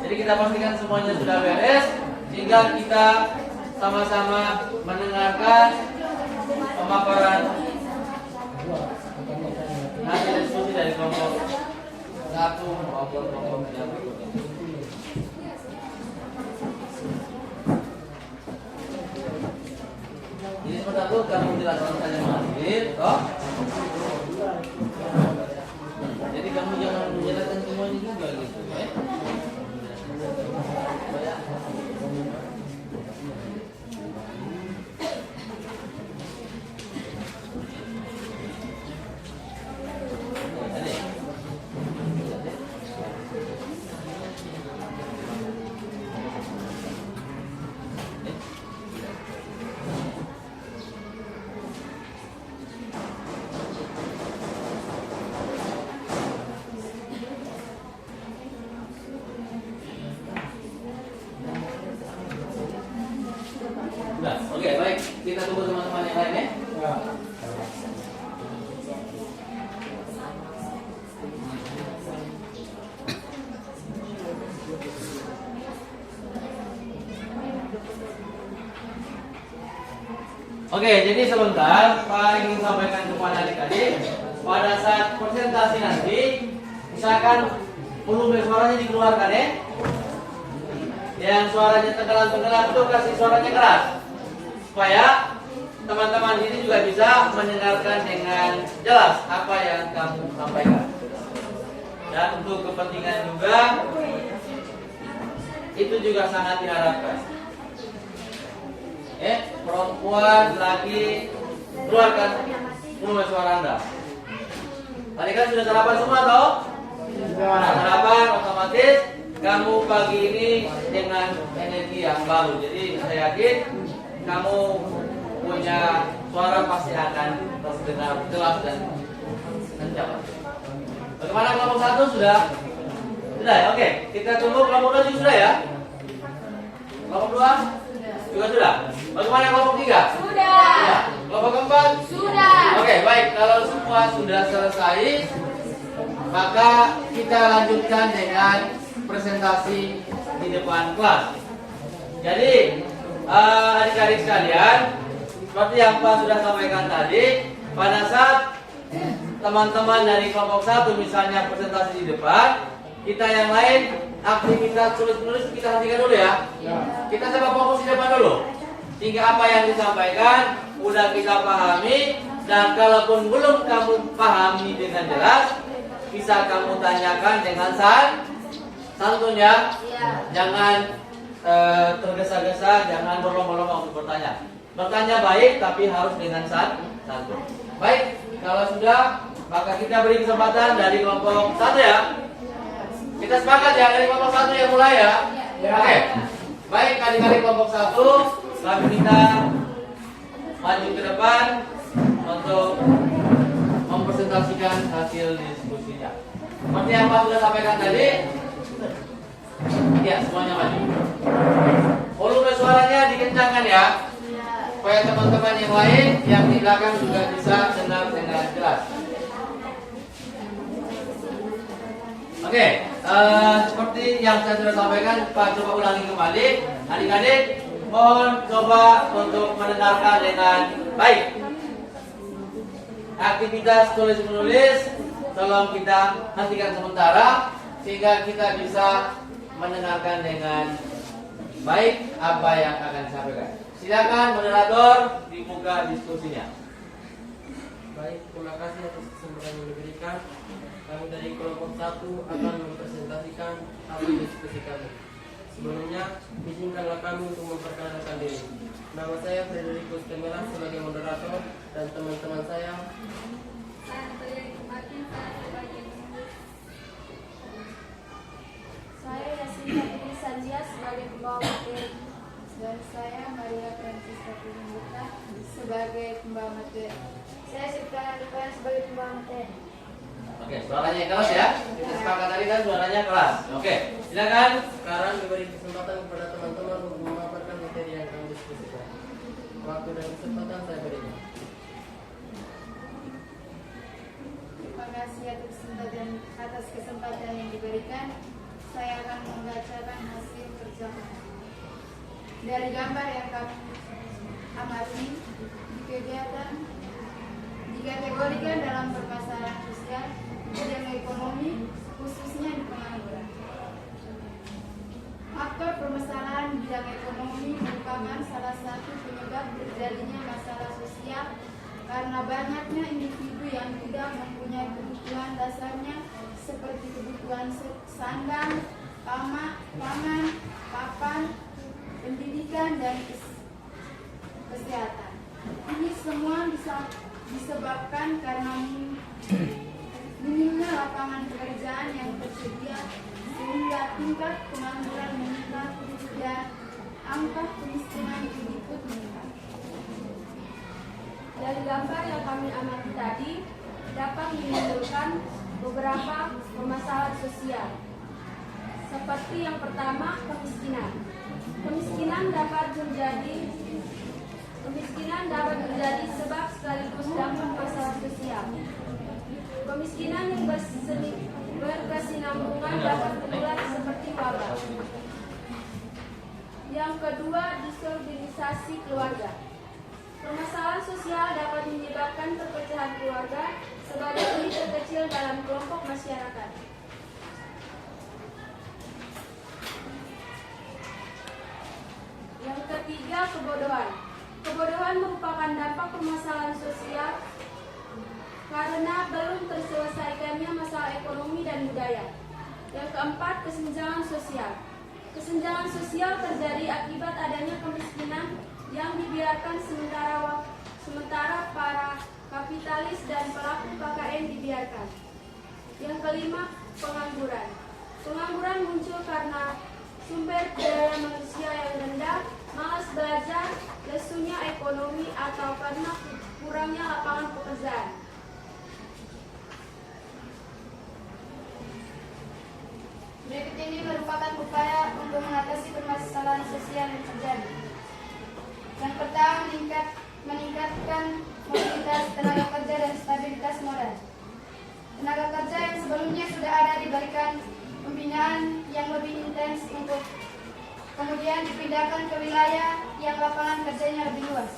Jadi kita pastikan semuanya sudah beres sehingga kita sama-sama mendengarkan pemaparan hasil diskusi dari kelompok 1 maupun kelompok yang berikutnya. Jadi sebentar dulu kamu jelaskan saja mengalir, toh? Jadi kamu jangan menjelaskan semuanya juga gitu, ya? Sudah, oke, baik. Kita tunggu teman-teman yang lain ya. Ya. Oke, jadi sebentar Pak ingin sampaikan kepada adik-adik pada saat presentasi nanti, misalkan volume suaranya dikeluarkan ya. Yang suaranya tenggelam-tenggelam itu kasih suaranya keras supaya teman-teman ini juga bisa mendengarkan dengan jelas apa yang kamu sampaikan. Dan untuk kepentingan juga itu juga sangat diharapkan. Perempuan lagi keluarkan volume suara Anda. Tadi kan sudah sarapan semua toh? Sudah sarapan, otomatis kamu pagi ini dengan energi yang baru. Jadi saya yakin kamu punya suara pasti akan terdengar jelas dan kencang. Bagaimana kelompok 1 sudah? Sudah ya? Oke, kita tunggu kelompok 2 juga sudah ya? Kelompok 2 juga sudah. Bagaimana kelompok 3? Sudah. Ya. Kelompok keempat? Sudah. Oke, baik. Kalau semua sudah selesai, maka kita lanjutkan dengan presentasi di depan kelas. Jadi adik-adik sekalian, seperti yang Pak sudah sampaikan tadi, pada saat teman-teman dari kelompok 1 misalnya presentasi di depan, kita yang lain aktivitas tulis-menulis kita hentikan dulu ya. Kita coba fokus di depan dulu, sehingga apa yang disampaikan udah kita pahami, dan kalaupun belum kamu pahami dengan jelas, bisa kamu tanyakan dengan santun ya. Jangan tergesa-gesa, jangan berlomba-lomba untuk bertanya. Bertanya baik, tapi harus dengan santun. Baik, kalau sudah, maka kita beri kesempatan dari kelompok 1 ya. Kita sepakat ya, dari kelompok 1 yang mulai ya. Oke. Baik, adik-adik kelompok 1, kami minta maju ke depan untuk mempresentasikan hasil diskusinya. Seperti yang Pak sudah sampaikan tadi, ya semuanya maju. Volume suaranya dikencangkan ya, supaya teman-teman yang lain yang di belakang juga bisa dengar dengan jelas. Oke, seperti yang saya sudah sampaikan, Pak coba ulangi kembali. Adik-adik, mohon coba untuk mendengarkan dengan baik. Aktivitas tulis menulis tolong kita hentikan sementara sehingga kita bisa mendengarkan dengan baik apa yang akan disampaikan. Silakan moderator dibuka diskusinya. Baik, terima kasih atas kesempatan yang diberikan. Kami dari kelompok 1 akan mempresentasikan hasil diskusi kami. Sebelumnya, izinkanlah kami untuk memperkenalkan diri. Nama saya Frederikus Kemelas sebagai moderator dan teman-teman saya. Saya Yasinta Putri Sanjia sebagai pembawa materi. Dan saya Maria Francisca Purwita sebagai pembawa materi. Saya Sipta Lukan sebagai pembawa materi. Oke, suaranya keras ya. Kita sepakat tadi kan suaranya keras. Oke, silakan. Sekarang diberi kesempatan kepada teman-teman untuk memaparkan materi yang kami diskusikan. Waktu dan kesempatan saya berikan. Terima kasih atas kesempatan yang diberikan. Saya akan membacakan hasil kerja kami. Dari gambar yang kami amati, dikategorikan dalam permasalahan sosial, bidang ekonomi, khususnya di pengangguran. Aktor permasalahan bidang ekonomi merupakan salah satu penyebab terjadinya masalah sosial karena banyaknya individu yang tidak mempunyai kebutuhan dasarnya seperti kebutuhan sandang, pangan, papan, pendidikan, dan kesehatan. Ini semua disebabkan karena minimnya lapangan pekerjaan yang tersedia sehingga tingkat pengangguran meningkat dan angka kemiskinan ikut meningkat. Dari gambar yang kami amati tadi dapat menimbulkan beberapa permasalahan sosial. Seperti yang pertama, kemiskinan. Kemiskinan dapat menjadi sebab sekaligus dampak masalah sosial. Kemiskinan yang berkesinambungan dapat menular seperti wabah. Yang kedua, disorganisasi keluarga. Permasalahan sosial dapat menyebabkan perpecahan keluarga sebagai unit terkecil dalam kelompok masyarakat. Yang ketiga, kebodohan. Kebodohan merupakan dampak permasalahan sosial karena belum terselesaikannya masalah ekonomi dan budaya. Yang keempat, kesenjangan sosial. Kesenjangan sosial terjadi akibat adanya kemiskinan yang dibiarkan sementara para kapitalis dan pelaku KKN dibiarkan. Yang kelima, pengangguran. Pengangguran muncul karena sumber daya manusia yang rendah, malas belajar, lesunya ekonomi, atau karena kurangnya lapangan pekerjaan. Berikut ini merupakan upaya untuk mengatasi permasalahan sosial yang terjadi. Yang pertama, meningkatkan mobilitas tenaga kerja dan stabilitas modal. Tenaga kerja yang sebelumnya sudah ada diberikan pembinaan yang lebih intens untuk kemudian dipindahkan ke wilayah yang lapangan kerjanya lebih luas.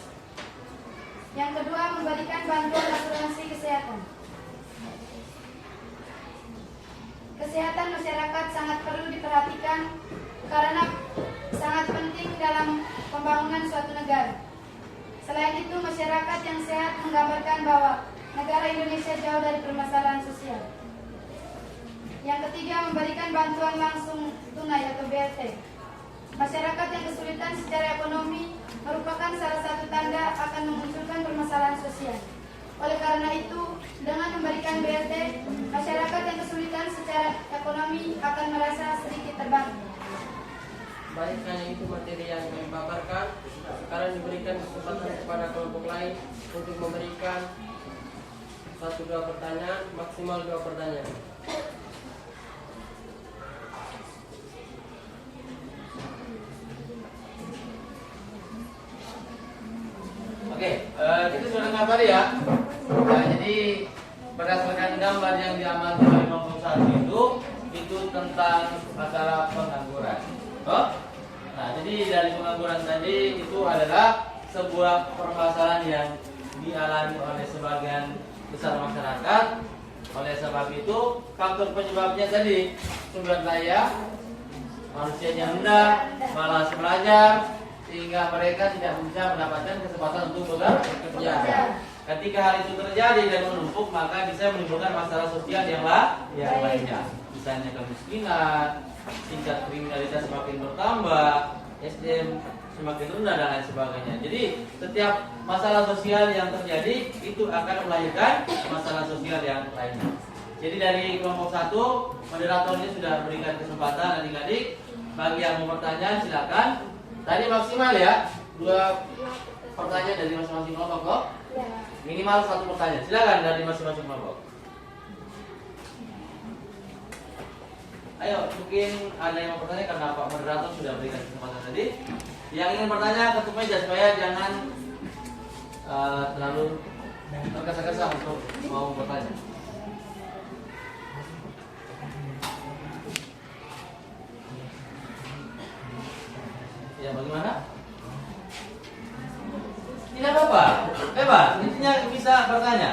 Yang kedua, memberikan bantuan asuransi kesehatan. Kesehatan masyarakat sangat perlu diperhatikan karena sangat penting dalam pembangunan suatu negara. Selain itu, masyarakat yang sehat menggambarkan bahwa negara Indonesia jauh dari permasalahan sosial. Yang ketiga, memberikan bantuan langsung tunai atau BLT. Masyarakat yang kesulitan secara ekonomi merupakan salah satu tanda akan memunculkan permasalahan sosial. Oleh karena itu, dengan memberikan BLT, masyarakat yang kesulitan secara ekonomi akan merasa sedikit terbantu. Baik, hanya itu materi yang kami paparkan. Sekarang diberikan kesempatan kepada kelompok lain untuk memberikan 1-2 pertanyaan, maksimal 2 pertanyaan. Oke, kita sudah dengar tadi ya. Nah, jadi berdasarkan gambar yang diamati oleh kelompok 1 itu tentang masalah pengangguran. Oh? Nah, jadi dari pengangguran tadi itu adalah sebuah permasalahan yang dialami oleh sebagian besar masyarakat. Oleh sebab itu, faktor penyebabnya tadi sumber daya, manusianya rendah, malas belajar, sehingga mereka tidak bisa mendapatkan kesempatan untuk bekerja. Ketika hal itu terjadi dan menumpuk, maka bisa menimbulkan masalah sosial yang lainnya. Misalnya kemiskinan, tingkat kriminalitas semakin bertambah, SDM semakin rendah dan lain sebagainya. Jadi setiap masalah sosial yang terjadi itu akan melahirkan masalah sosial yang lainnya. Jadi dari kelompok 1, moderatornya sudah berikan kesempatan adik-adik. Bagi yang mau bertanya silakan. Tadi maksimal ya 2 pertanyaan dari masing-masing kelompok kok. Minimal 1 pertanyaan. Silakan dari masing-masing kelompok. Ayo, mungkin ada yang mau bertanya karena Pak Moderator sudah berikan kesempatan tadi. Yang ingin bertanya ketuk meja supaya jangan terlalu tergesa-gesa untuk mau bertanya. Ya, bagaimana? Tidak apa-apa, bebas. Intinya bisa bertanya.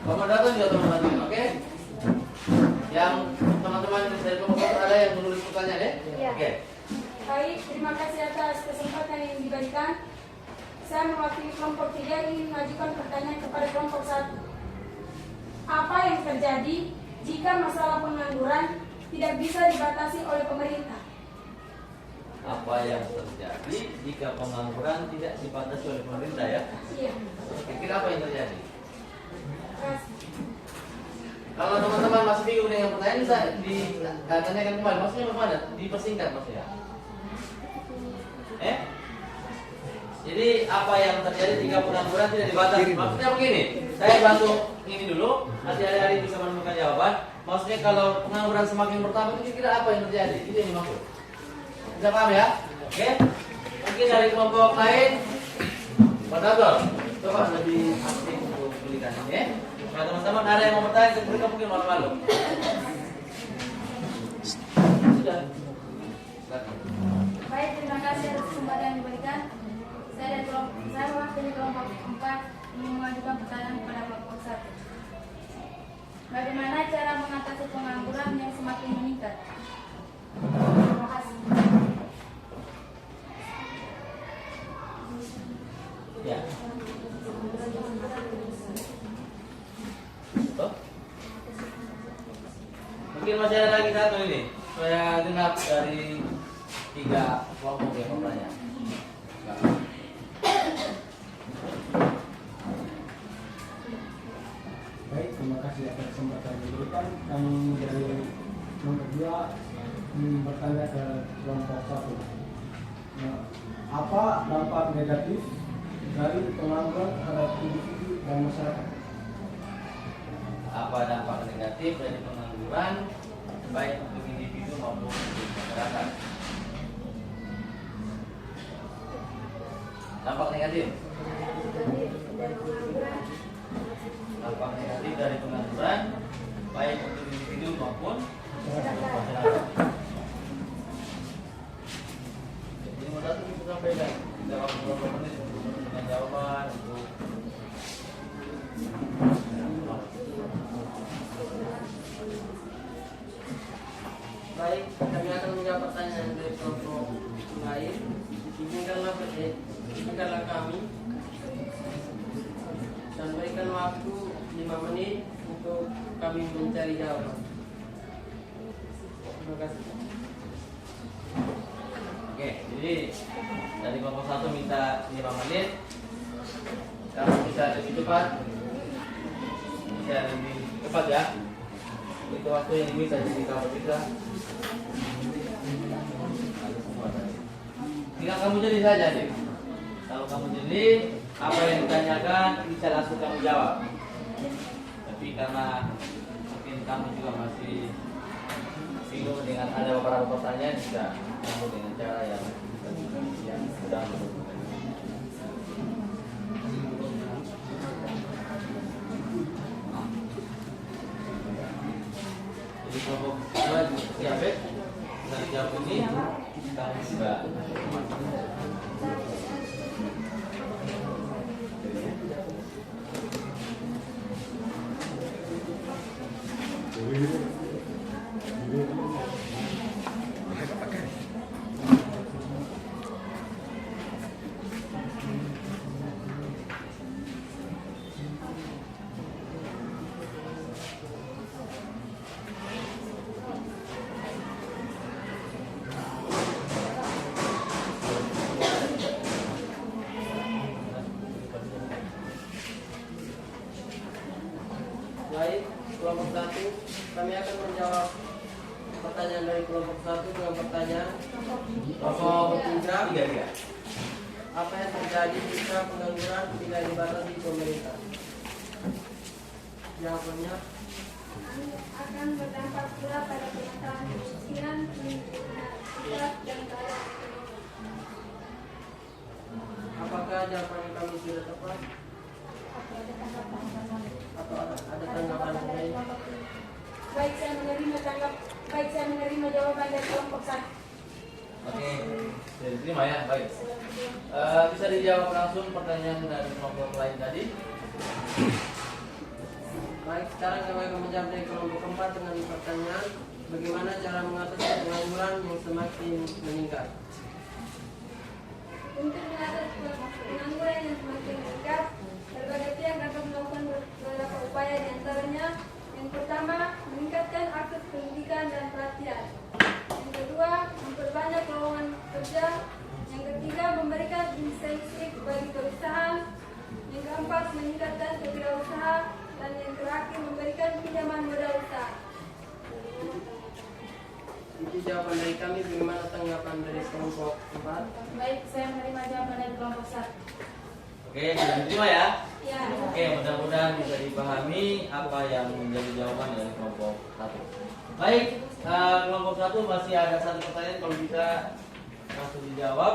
Pak Moderator juga teman-teman, oke? Yang teman-teman dari kelompok ada yang menulis pertanyaan ya? Iya. Oke. Baik, terima kasih atas kesempatan yang diberikan. Saya mewakili kelompok 3 ingin mengajukan pertanyaan kepada kelompok 1. Apa yang terjadi jika masalah pengangguran tidak bisa dibatasi oleh pemerintah? Apa yang terjadi jika pengangguran tidak dibatasi oleh pemerintah ya? Iya. Kira-kira apa yang terjadi? Kasih. Kalau teman-teman masih bingung dengan pertanyaan bisa ditanyakan kembali. Maksudnya bagaimana? Dipersingkat maksudnya. Jadi apa yang terjadi jika pengangguran tidak dibatasi? Maksudnya begini. Saya bantu ini dulu. Nanti hari-hari bisa menemukan jawaban. Maksudnya kalau pengangguran semakin bertambah itu kira-kira apa yang terjadi? Itu yang dimaksud. Bisa paham ya? Oke. Mungkin dari kelompok lain, Moderator, coba lebih aktif untuk berikan ini ya. Nah, teman-teman ada yang mau bertanya, mereka mungkin malu-malu. Sudah. Silakan. Baik, terima kasih atas kesempatan yang diberikan. Saya mewakili kelompok 4 ingin mengajukan pertanyaan kepada kelompok 1. Bagaimana cara mengatasi pengangguran yang semakin meningkat? Terima kasih. Ya. Oh. Mungkin masih ada lagi satu ini. Saya dengar dari 3 kelompok yang bertanya. Baik, terima kasih atas kesempatan yang diberikan. Kami dari nomor 2 bertanya ke kelompok 1. Nah, apa dampak negatif dari pengangguran terhadap individu dan masyarakat? Apa dampak negatif dari pengangguran baik untuk individu maupun untuk masyarakat? Dampak negatif. Dampak negatif dari pengangguran baik untuk individu maupun masyarakat. Jadi Moderator bisa sampaikan dalam beberapa menit dengan jawaban untuk Baik, kami akan menjawab pertanyaan dari kelompok lain. Izinkanlah kami dan berikan waktu 5 menit untuk kami mencari jawaban. Terima kasih. Oke, jadi dari kelompok 1 minta 5 menit. Kalau bisa lebih cepat, bisa lebih cepat ya. Itu waktu yang bisa jadi kalau kita. Tinggal kamu jadi saja deh. Kalau kamu jadi, apa yang ditanyakan bisa langsung kamu jawab. Tapi karena mungkin kamu juga masih bingung dengan ada beberapa pertanyaan, bisa kamu dengan cara yang sudah. Jadi kelompok Ya, baik. Nah, jawab ini kamu juga. Baik, kelompok 1, kami akan menjawab pertanyaan dari kelompok 1 dengan pertanyaan kelompok 3. Apa yang terjadi jika pengangguran tidak dibatasi pemerintah? Jawabannya Kami akan berdampak pula pada pemetaan kemiskinan, kriminalitas, dan gaya ekonomi. apakah jawaban kami sudah tepat atau ada tanggapan lain? Baik, saya menerima jawaban dari kelompok 1. Oke, jadi terima ya, baik. Bisa dijawab langsung pertanyaan dari kelompok lain tadi. Baik, sekarang kami akan menjawab dari kelompok 4 dengan pertanyaan bagaimana cara mengatasi pengangguran yang semakin meningkat. Untuk mengatasi pengangguran yang semakin meningkat, berbagai pihak dapat melakukan beberapa upaya, diantaranya yang pertama, meningkatkan akses pendidikan dan pelatihan. Yang kedua, memperbanyak lowongan kerja. Yang ketiga, memberikan insentif bagi perusahaan. Yang keempat, meningkatkan kewirausahaan. Dan yang terakhir, memberikan pinjaman modal usaha. Itu jawaban dari kami. Bagaimana tanggapan dari kelompok 4? Baik, saya menerima jawaban dari kelompok 1. Oke, sudah diterima ya. Ya. Oke, mudah-mudahan bisa dipahami apa yang menjadi jawaban dari kelompok 1. Baik, kelompok 1 masih ada satu pertanyaan, kalau bisa langsung dijawab.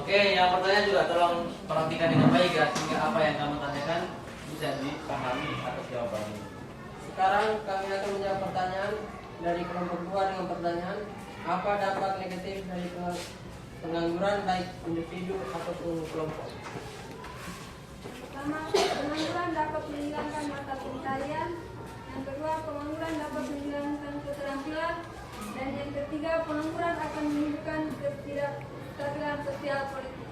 Oke, yang pertanyaan juga tolong perhatikan dengan baik ya, sehingga apa yang kamu tanyakan bisa dipahami atas jawabannya. Sekarang kami akan menjawab pertanyaan dari kelompok 2 dengan pertanyaan apa dampak negatif dari pengangguran baik individu ataupun kelompok. Pertama, pengangguran dapat menghilangkan mata pencarian. Yang kedua, pengangguran dapat menghilangkan keterampilan. Dan yang ketiga, pengangguran akan menimbulkan ketidakstabilan sosial politik.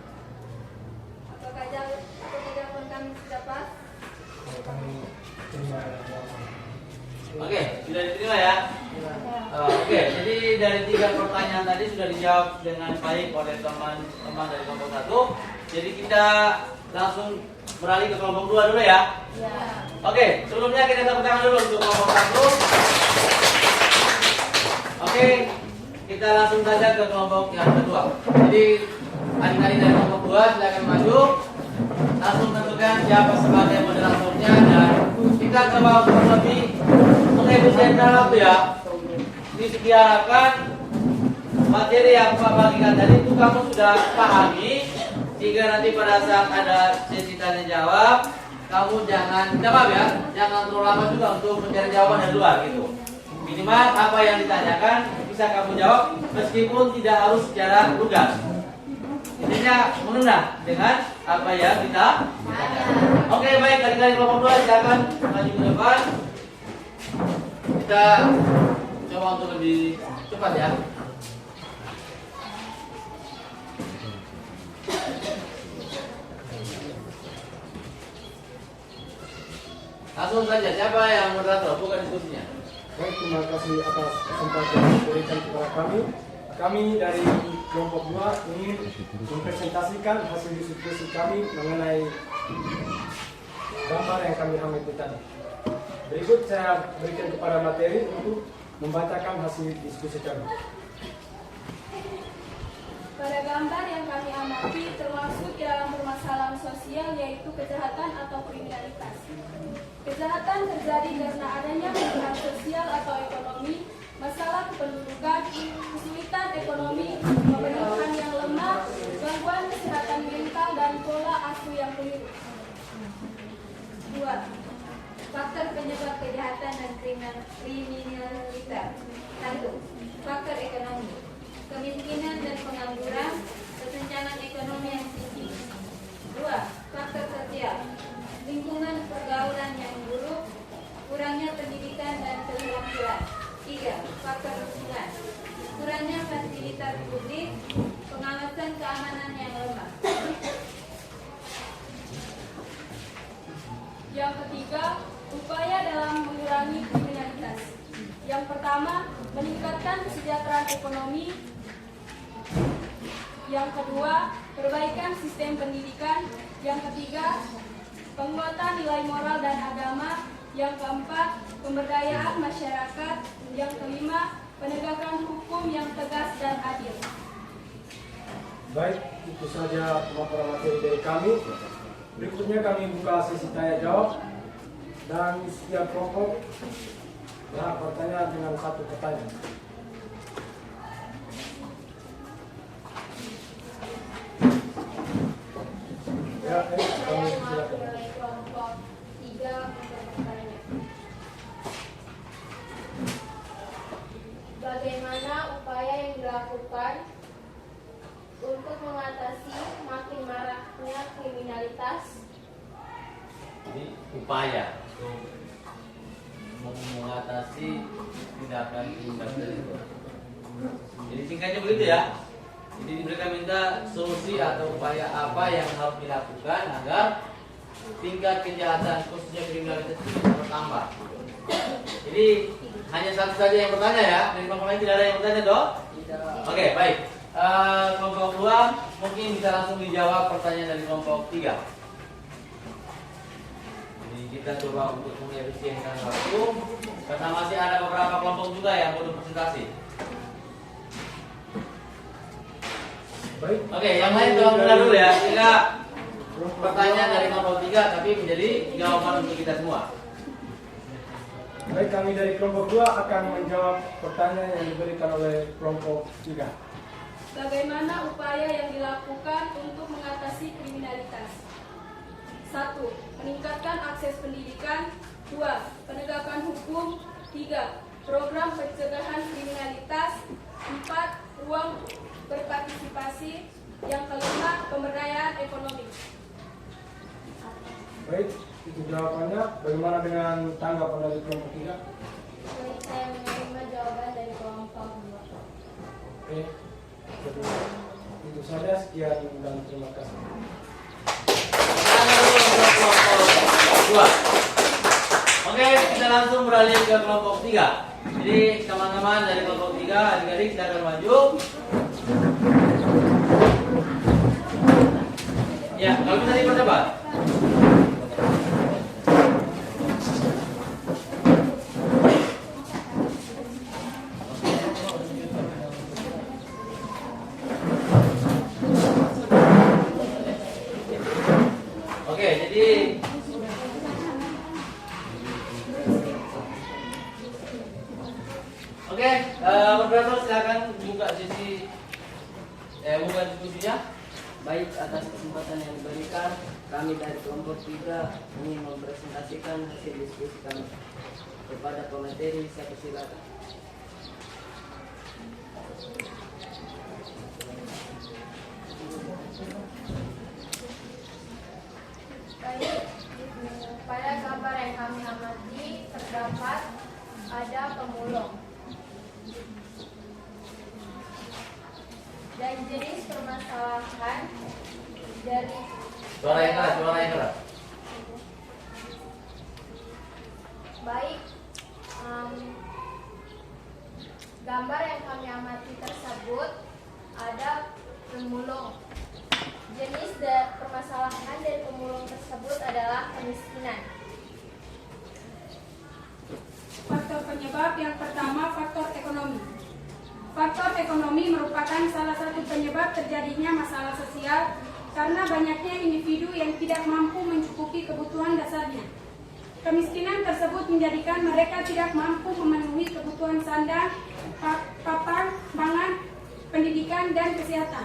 Apakah jawaban kami sudah pas? Kami terima jawaban. Oke, sudah diterima ya. Oke, jadi dari 3 pertanyaan tadi sudah dijawab dengan baik oleh teman-teman dari kelompok 1. Jadi kita langsung beralih ke kelompok 2 dulu ya. Ya. Oke, sebelumnya kita tepuk tangan dulu untuk kelompok 1. Oke, kita langsung saja ke kelompok yang kedua. Jadi adik-adik dari kelompok 2 silakan maju. Langsung tentukan siapa sebagai moderatornya dan kita coba untuk lebih mengefisienkan waktu ya. Disediakan materi yang Pak bagikan tadi itu kamu sudah pahami, sehingga nanti pada saat ada sesi tanya jawab kamu jangan terlalu lama juga untuk mencari jawaban dari luar gitu. Minimal apa yang ditanyakan bisa kamu jawab meskipun tidak harus secara lugas. Intinya mengenal dengan apa yang kita tanyakan. Oke, baik, adik-adik kelompok 2 silakan maju ke depan. Kita coba untuk lebih cepat ya. Langsung saja, siapa yang moderator? Bukan diskusinya. Baik, terima kasih atas kesempatan yang diberikan kepada kami. Kami dari kelompok 2 ingin mempresentasikan hasil diskusi kami mengenai gambar yang kami ambil tadi. Berikut saya berikan kepada materi untuk membacakan hasil diskusi kami. Pada gambar yang kami amati termasuk dalam permasalahan sosial yaitu kejahatan atau kriminalitas. Kejahatan terjadi karena adanya masalah sosial atau ekonomi masalah kependudukan, kesulitan ekonomi, pemerintahan yang lemah, gangguan kesehatan mental, dan pola asuh yang keliru. 2. Faktor penyebab kejahatan dan kriminalitas. 1. Faktor ekonomi. Kemiskinan dan pengangguran, kesenjangan ekonomi yang tinggi. 2. Faktor sosial. Lingkungan pergaulan yang buruk, kurangnya pendidikan dan keterampilan. 3. Faktor lingkungan. Kurangnya fasilitas publik, pengawasan keamanan yang lemah. Yang ketiga, upaya dalam mengurangi kriminalitas. Yang pertama, meningkatkan kesejahteraan ekonomi. Yang kedua, perbaikan sistem pendidikan. Yang ketiga, penguatan nilai moral dan agama. Yang keempat, pemberdayaan masyarakat. Yang kelima, penegakan hukum yang tegas dan adil. Baik, itu saja pemaparan materi dari kami. Berikutnya kami buka sesi tanya jawab, dan setiap kelompok berhak bertanya dengan satu pertanyaan. Ya, kami Saya silakan. mewakili kelompok 3 untuk bertanya. Bagaimana upaya yang dilakukan untuk mengatasi makin maraknya kriminalitas? Jadi upaya untuk mengatasi tindakan itu. Jadi singkatnya begitu ya. Jadi mereka minta solusi atau upaya apa yang harus dilakukan agar tingkat kejahatan khususnya kriminalitas itu bisa bertambah. Jadi hanya satu saja yang bertanya ya. Dari kelompok lain tidak ada yang bertanya toh? Oke, baik. Kelompok 2 mungkin bisa langsung dijawab pertanyaan dari kelompok 3. Jadi kita coba untuk mengefisienkan waktu. Karena masih ada beberapa kelompok juga yang mau presentasi. Baik. Oke, yang lain tolong dengar dulu ya. Jika pertanyaan dari kelompok 3 tapi menjadi jawaban untuk kita semua. Baik, kami dari kelompok 2 akan menjawab pertanyaan yang diberikan oleh kelompok 3. Bagaimana upaya yang dilakukan untuk mengatasi kriminalitas? 1. Meningkatkan akses pendidikan. 2. Penegakan hukum. 3. Program pencegahan kriminalitas. 4. Ruang berpartisipasi. Yang kelima, pemberdayaan ekonomi. Baik, itu jawabannya. Bagaimana dengan tanggapan dari kelompok 3? Baik, saya menerima jawaban dari kelompok 2. Oke, jadi itu saja. Sekian dan terima kasih. Oke, kita langsung beralih ke kelompok 3. Jadi teman-teman dari kelompok 3, adik-adik silakan maju. Ya, kalau bisa dipercepat. Oke, jadi moderator silakan buka sesi buka diskusinya. Baik, atas kesempatan yang diberikan, kami dari kelompok 3 ingin mempresentasikan hasil diskusi kami. Kepada pemateri, saya persilakan. Baik, pada gambar yang kami amati terdapat ada pemulung dan jenis permasalahan dari Suara yang keras. Baik, gambar yang kami amati tersebut ada pemulung. Jenis permasalahan dari pemulung tersebut adalah kemiskinan. Faktor penyebab yang pertama, faktor ekonomi. Faktor ekonomi merupakan salah satu penyebab terjadinya masalah sosial karena banyaknya individu yang tidak mampu mencukupi kebutuhan dasarnya. Kemiskinan tersebut menjadikan mereka tidak mampu memenuhi kebutuhan sandang, papan, pangan, pendidikan, dan kesehatan.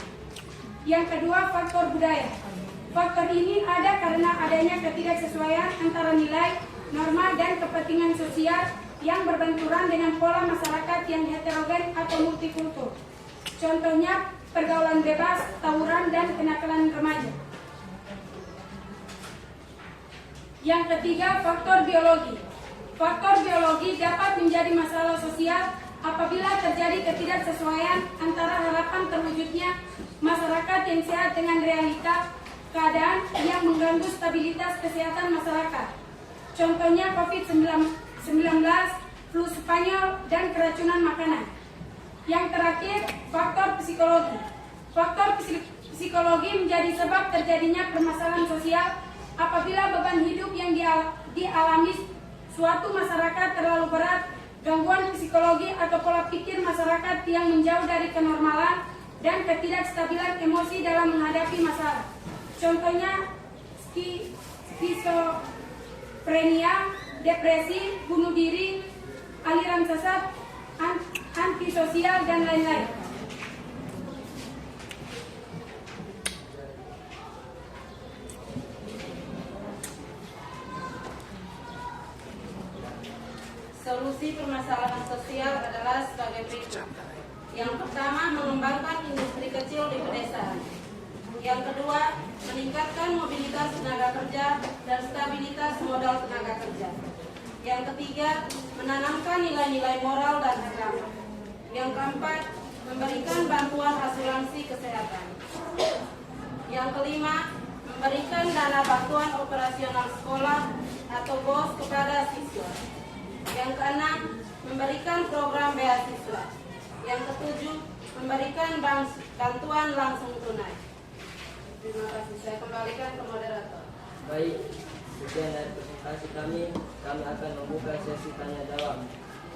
Yang kedua, faktor budaya. Faktor ini ada karena adanya ketidaksesuaian antara nilai, norma, dan kepentingan sosial yang berbenturan dengan pola masyarakat yang heterogen atau multikultur. Contohnya, pergaulan bebas, tawuran, dan kenakalan remaja. Yang ketiga, faktor biologi. Faktor biologi dapat menjadi masalah sosial apabila terjadi ketidaksesuaian antara harapan terwujudnya masyarakat yang sehat dengan realita keadaan yang mengganggu stabilitas kesehatan masyarakat. Contohnya COVID-19, flu Spanyol, dan keracunan makanan. Yang terakhir, faktor psikologi. Faktor psikologi menjadi sebab terjadinya permasalahan sosial apabila beban hidup yang dialami suatu masyarakat terlalu berat, gangguan psikologi atau pola pikir masyarakat yang menjauh dari kenormalan, dan ketidakstabilan emosi dalam menghadapi masalah. Contohnya skizofrenia, depresi, bunuh diri, aliran sesat, antisosial, dan lain-lain. Solusi permasalahan sosial adalah sebagai berikut. Yang pertama, mengembangkan industri kecil di pedesaan. Yang kedua, meningkatkan mobilitas tenaga kerja dan stabilitas modal tenaga kerja. Yang ketiga, menanamkan nilai-nilai moral dan agama. Yang keempat, memberikan bantuan asuransi kesehatan. Yang kelima, memberikan dana bantuan operasional sekolah atau BOS kepada siswa. Yang keenam, memberikan program beasiswa. Yang ketujuh, memberikan bantuan langsung tunai. Terima kasih. Saya kembalikan ke moderator. Baik, sekian dari presentasi kami. Kami akan membuka sesi tanya jawab.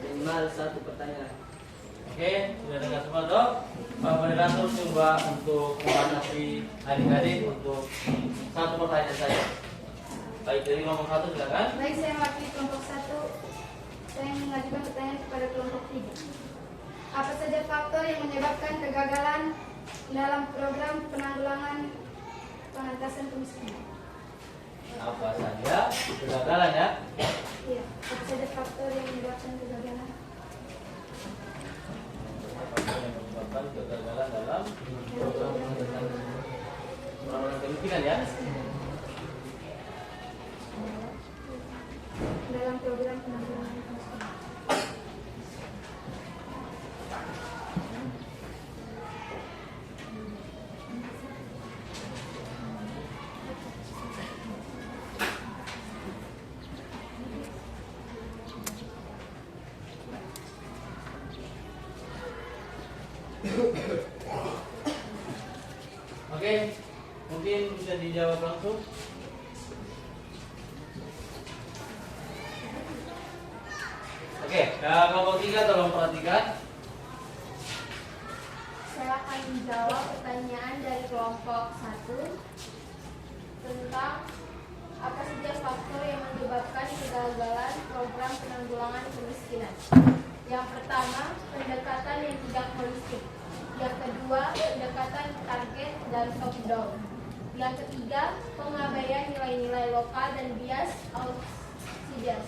Minimal 1 pertanyaan. Oke, sudah dengar semua dok. Pak moderator coba untuk membatasi adik-adik untuk 1 pertanyaan saja. Baik, dari kelompok 1 silakan. Baik, saya mewakili kelompok 1. Saya mengajukan pertanyaan kepada kelompok 3. Apa saja faktor yang menyebabkan kegagalan dalam program penanggulangan pengentasan kemiskinan? Apa saja kegagalan ya? Iya, apa saja faktor yang menyebabkan kegagalan? Faktor yang menyebabkan kegagalan dalam penanggulangan kemiskinan ya? Dalam program penanggulangan kemiskinan. Oke, mungkin bisa dijawab langsung. Oke, kelompok 3 tolong perhatikan. Saya akan menjawab pertanyaan dari kelompok 1 tentang apa saja faktor yang menyebabkan kegagalan program penanggulangan kemiskinan. Yang pertama, pendekatan yang tidak holistik. Yang kedua, pendekatan target dan top down. Yang ketiga, pengabaian nilai-nilai lokal dan bias outsides.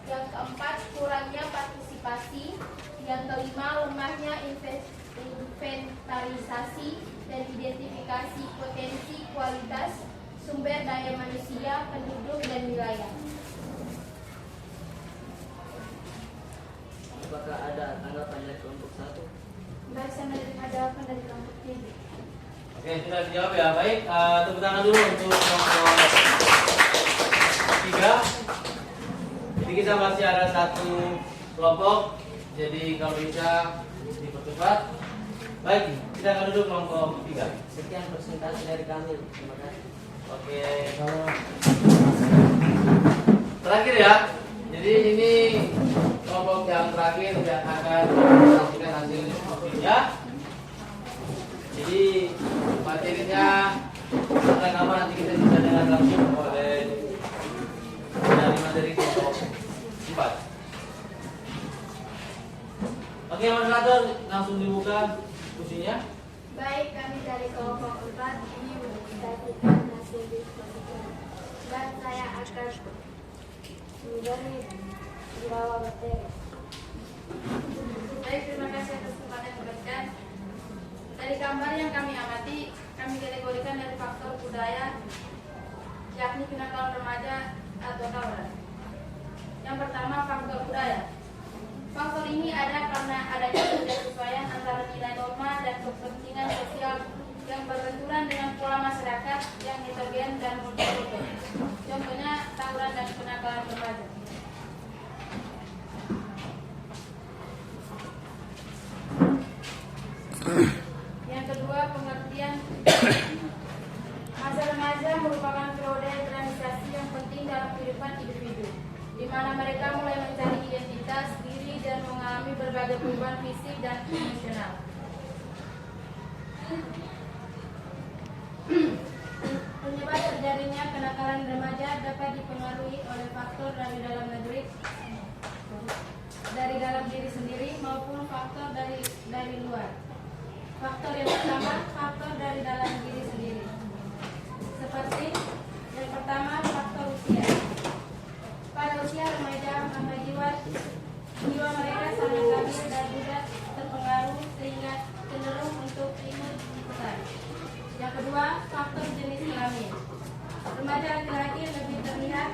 Yang keempat, kurangnya partisipasi. Yang kelima, lemahnya inventarisasi dan identifikasi potensi, kualitas, sumber daya manusia, penduduk, dan wilayah. Apakah ada tanggapan dari kelompok 1? Baik, saya menerima jawaban dari kelompok 3. Oke, sudah dijawab ya. Baik, tepuk tangan dulu untuk kelompok 3. Jadi kita masih ada 1 kelompok. Jadi kalau bisa dipercepat. Baik, kita akan duduk kelompok 3. Sekian presentasi dari kami. Terima kasih. Oke. Terakhir ya. Jadi ini kelompok yang terakhir yang akan menyaksikan hasil diskusinya. Jadi materinya akan apa nanti kita bisa dengar langsung oleh dari materi langsung dibuka diskusinya. Baik, kami dari kelompok 4 ini Menyaksikan hasil diskusi dan saya akan memberi beberapa materi. Baik, terima kasih atas kesempatan yang diberikan. Dari gambar yang kami amati, kami kategorikan dari faktor budaya, yakni kenakalan remaja atau tawuran. Yang pertama, faktor budaya. Faktor ini ada karena adanya ketidaksesuaian antara nilai norma dan kepentingan sosial yang berbenturan dengan pola masyarakat yang heterogen dan multikultur. Contohnya tawuran dan kenakalan remaja. Yang kedua, pengertian. Masa remaja merupakan periode transisi yang penting dalam kehidupan individu, di mana mereka mulai mencari identitas diri dan mengalami berbagai perubahan fisik dan emosional. Penyebab terjadinya kenakalan remaja dapat dipengaruhi oleh faktor dari dalam negeri, dari dalam diri sendiri maupun faktor dari luar. Faktor yang pertama, faktor dari dalam diri sendiri. Seperti yang pertama, faktor usia. Pada usia remaja, maka jiwa mereka sangat labil dan mudah terpengaruh sehingga cenderung untuk ikut ikutan. Yang kedua, faktor jenis kelamin. Remaja laki-laki lebih terlihat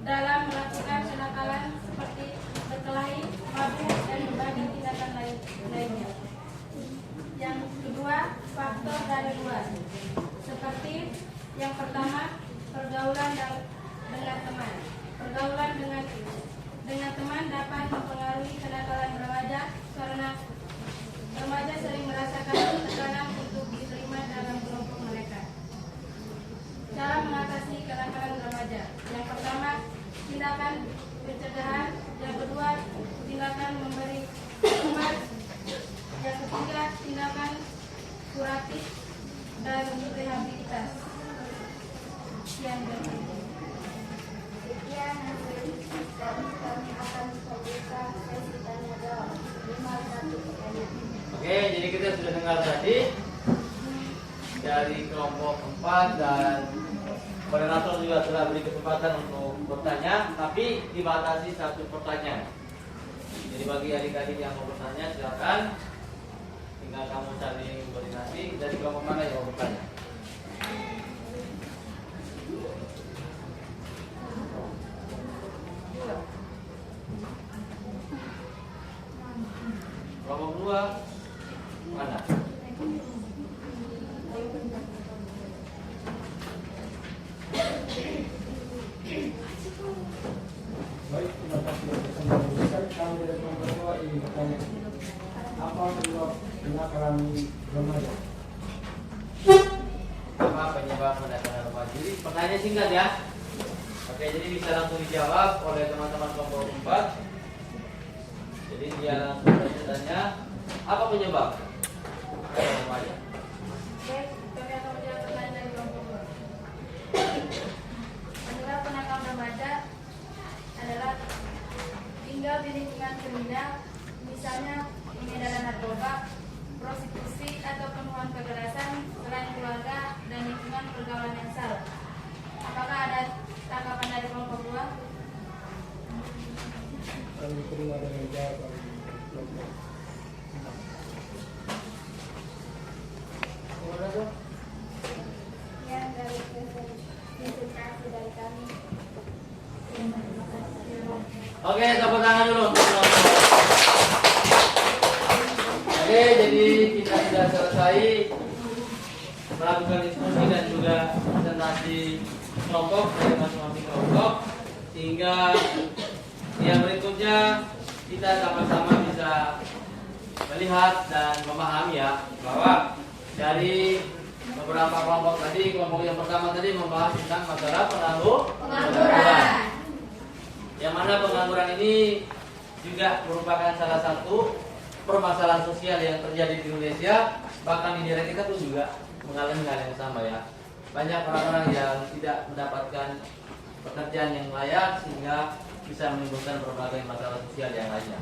dalam melakukan kenakalan seperti berkelahi, mabuk, dan berbagai tindakan lainnya. Yang kedua, faktor dari luar. Seperti yang pertama, pergaulan dengan teman. Pergaulan dengan teman dapat mempengaruhi kenakalan remaja karena remaja sering merasakan tekanan untuk diterima dalam kelompok mereka. Cara mengatasi kenakalan remaja. Yang pertama, tindakan pencegahan. Yang kedua, tindakan memberi hukuman. Yang ketiga, tindakan kuratif dan rehabilitasi. Sekian dari Sekian hasil diskusi kami akan membuka sesi tanya jawab. 51 pertanyaan. Oke, jadi kita sudah dengar tadi dari kelompok 4 dan moderator juga telah beri kesempatan untuk bertanya, tapi dibatasi 1 pertanyaan. Jadi bagi adik-adik yang mau bertanya silakan, tinggal kamu saling koordinasi. Dari kelompok mana yang mau bertanya? Kelompok 2 mana? Baik, terima kasih atas kesempatan yang diberikan. Kami dari kelompok 2 ingin bertanya, apa penyebab kenakalan remaja? Apa penyebab kenakalan remaja? Jadi pertanyaan singkat ya. Oke, jadi bisa langsung dijawab oleh teman-teman kelompok 4. Jadi dia langsung bertanya, apa penyebab kenakalan remaja? Baik, kami akan menjawab pertanyaan dari kelompok 2. Penyebab kenakalan remaja adalah tinggal di lingkungan kriminal, misalnya pengedaran narkoba, prostitusi, atau penuhan kekerasan selain keluarga dan lingkungan pergaulan yang salah. Apakah ada tanggapan dari kelompok 2? Kami terima dengan jawaban kelompok. Sekian dari presentasi dari kami. Terima kasih. Oke, tepuk tangan dulu. Oke, jadi kita sudah selesai melakukan diskusi dan juga presentasi kelompok dari masing-masing kelompok, sehingga yang berikutnya kita sama-sama bisa melihat dan memahami ya bahwa dari beberapa kelompok tadi, kelompok yang pertama tadi membahas tentang masalah pengangguran. Yang mana pengangguran ini juga merupakan salah satu permasalahan sosial yang terjadi di Indonesia, bahkan di daerah kita pun juga mengalami hal yang sama ya. Banyak orang-orang yang tidak mendapatkan pekerjaan yang layak sehingga bisa menimbulkan berbagai masalah sosial yang lainnya.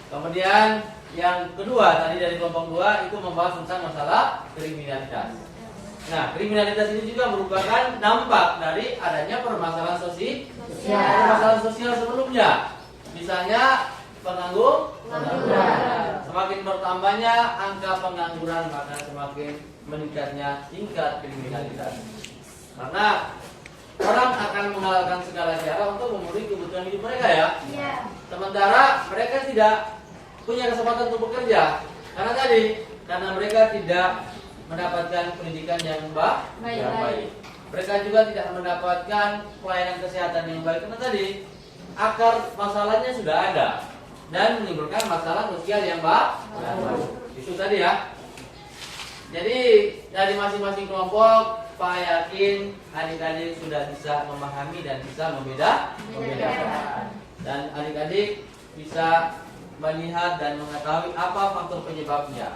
Kemudian yang kedua tadi dari kelompok 2 itu membahas tentang masalah kriminalitas. Nah, kriminalitas ini juga merupakan dampak dari adanya permasalahan permasalahan sosial sebelumnya. Misalnya pengangguran. Semakin bertambahnya angka pengangguran, maka semakin meningkatnya tingkat kriminalitas. Karena orang akan menghalalkan segala cara untuk memenuhi kebutuhan hidup mereka ya. Sementara mereka tidak punya kesempatan untuk bekerja. Karena mereka tidak mendapatkan pendidikan yang baik. Mereka juga tidak mendapatkan pelayanan kesehatan yang baik. Karena tadi akar masalahnya sudah ada dan menimbulkan masalah sosial yang baru. Itu tadi ya. Jadi dari masing-masing kelompok, Pak yakin adik-adik sudah bisa memahami dan bisa membedakan. Dan adik-adik bisa melihat dan mengetahui apa faktor penyebabnya.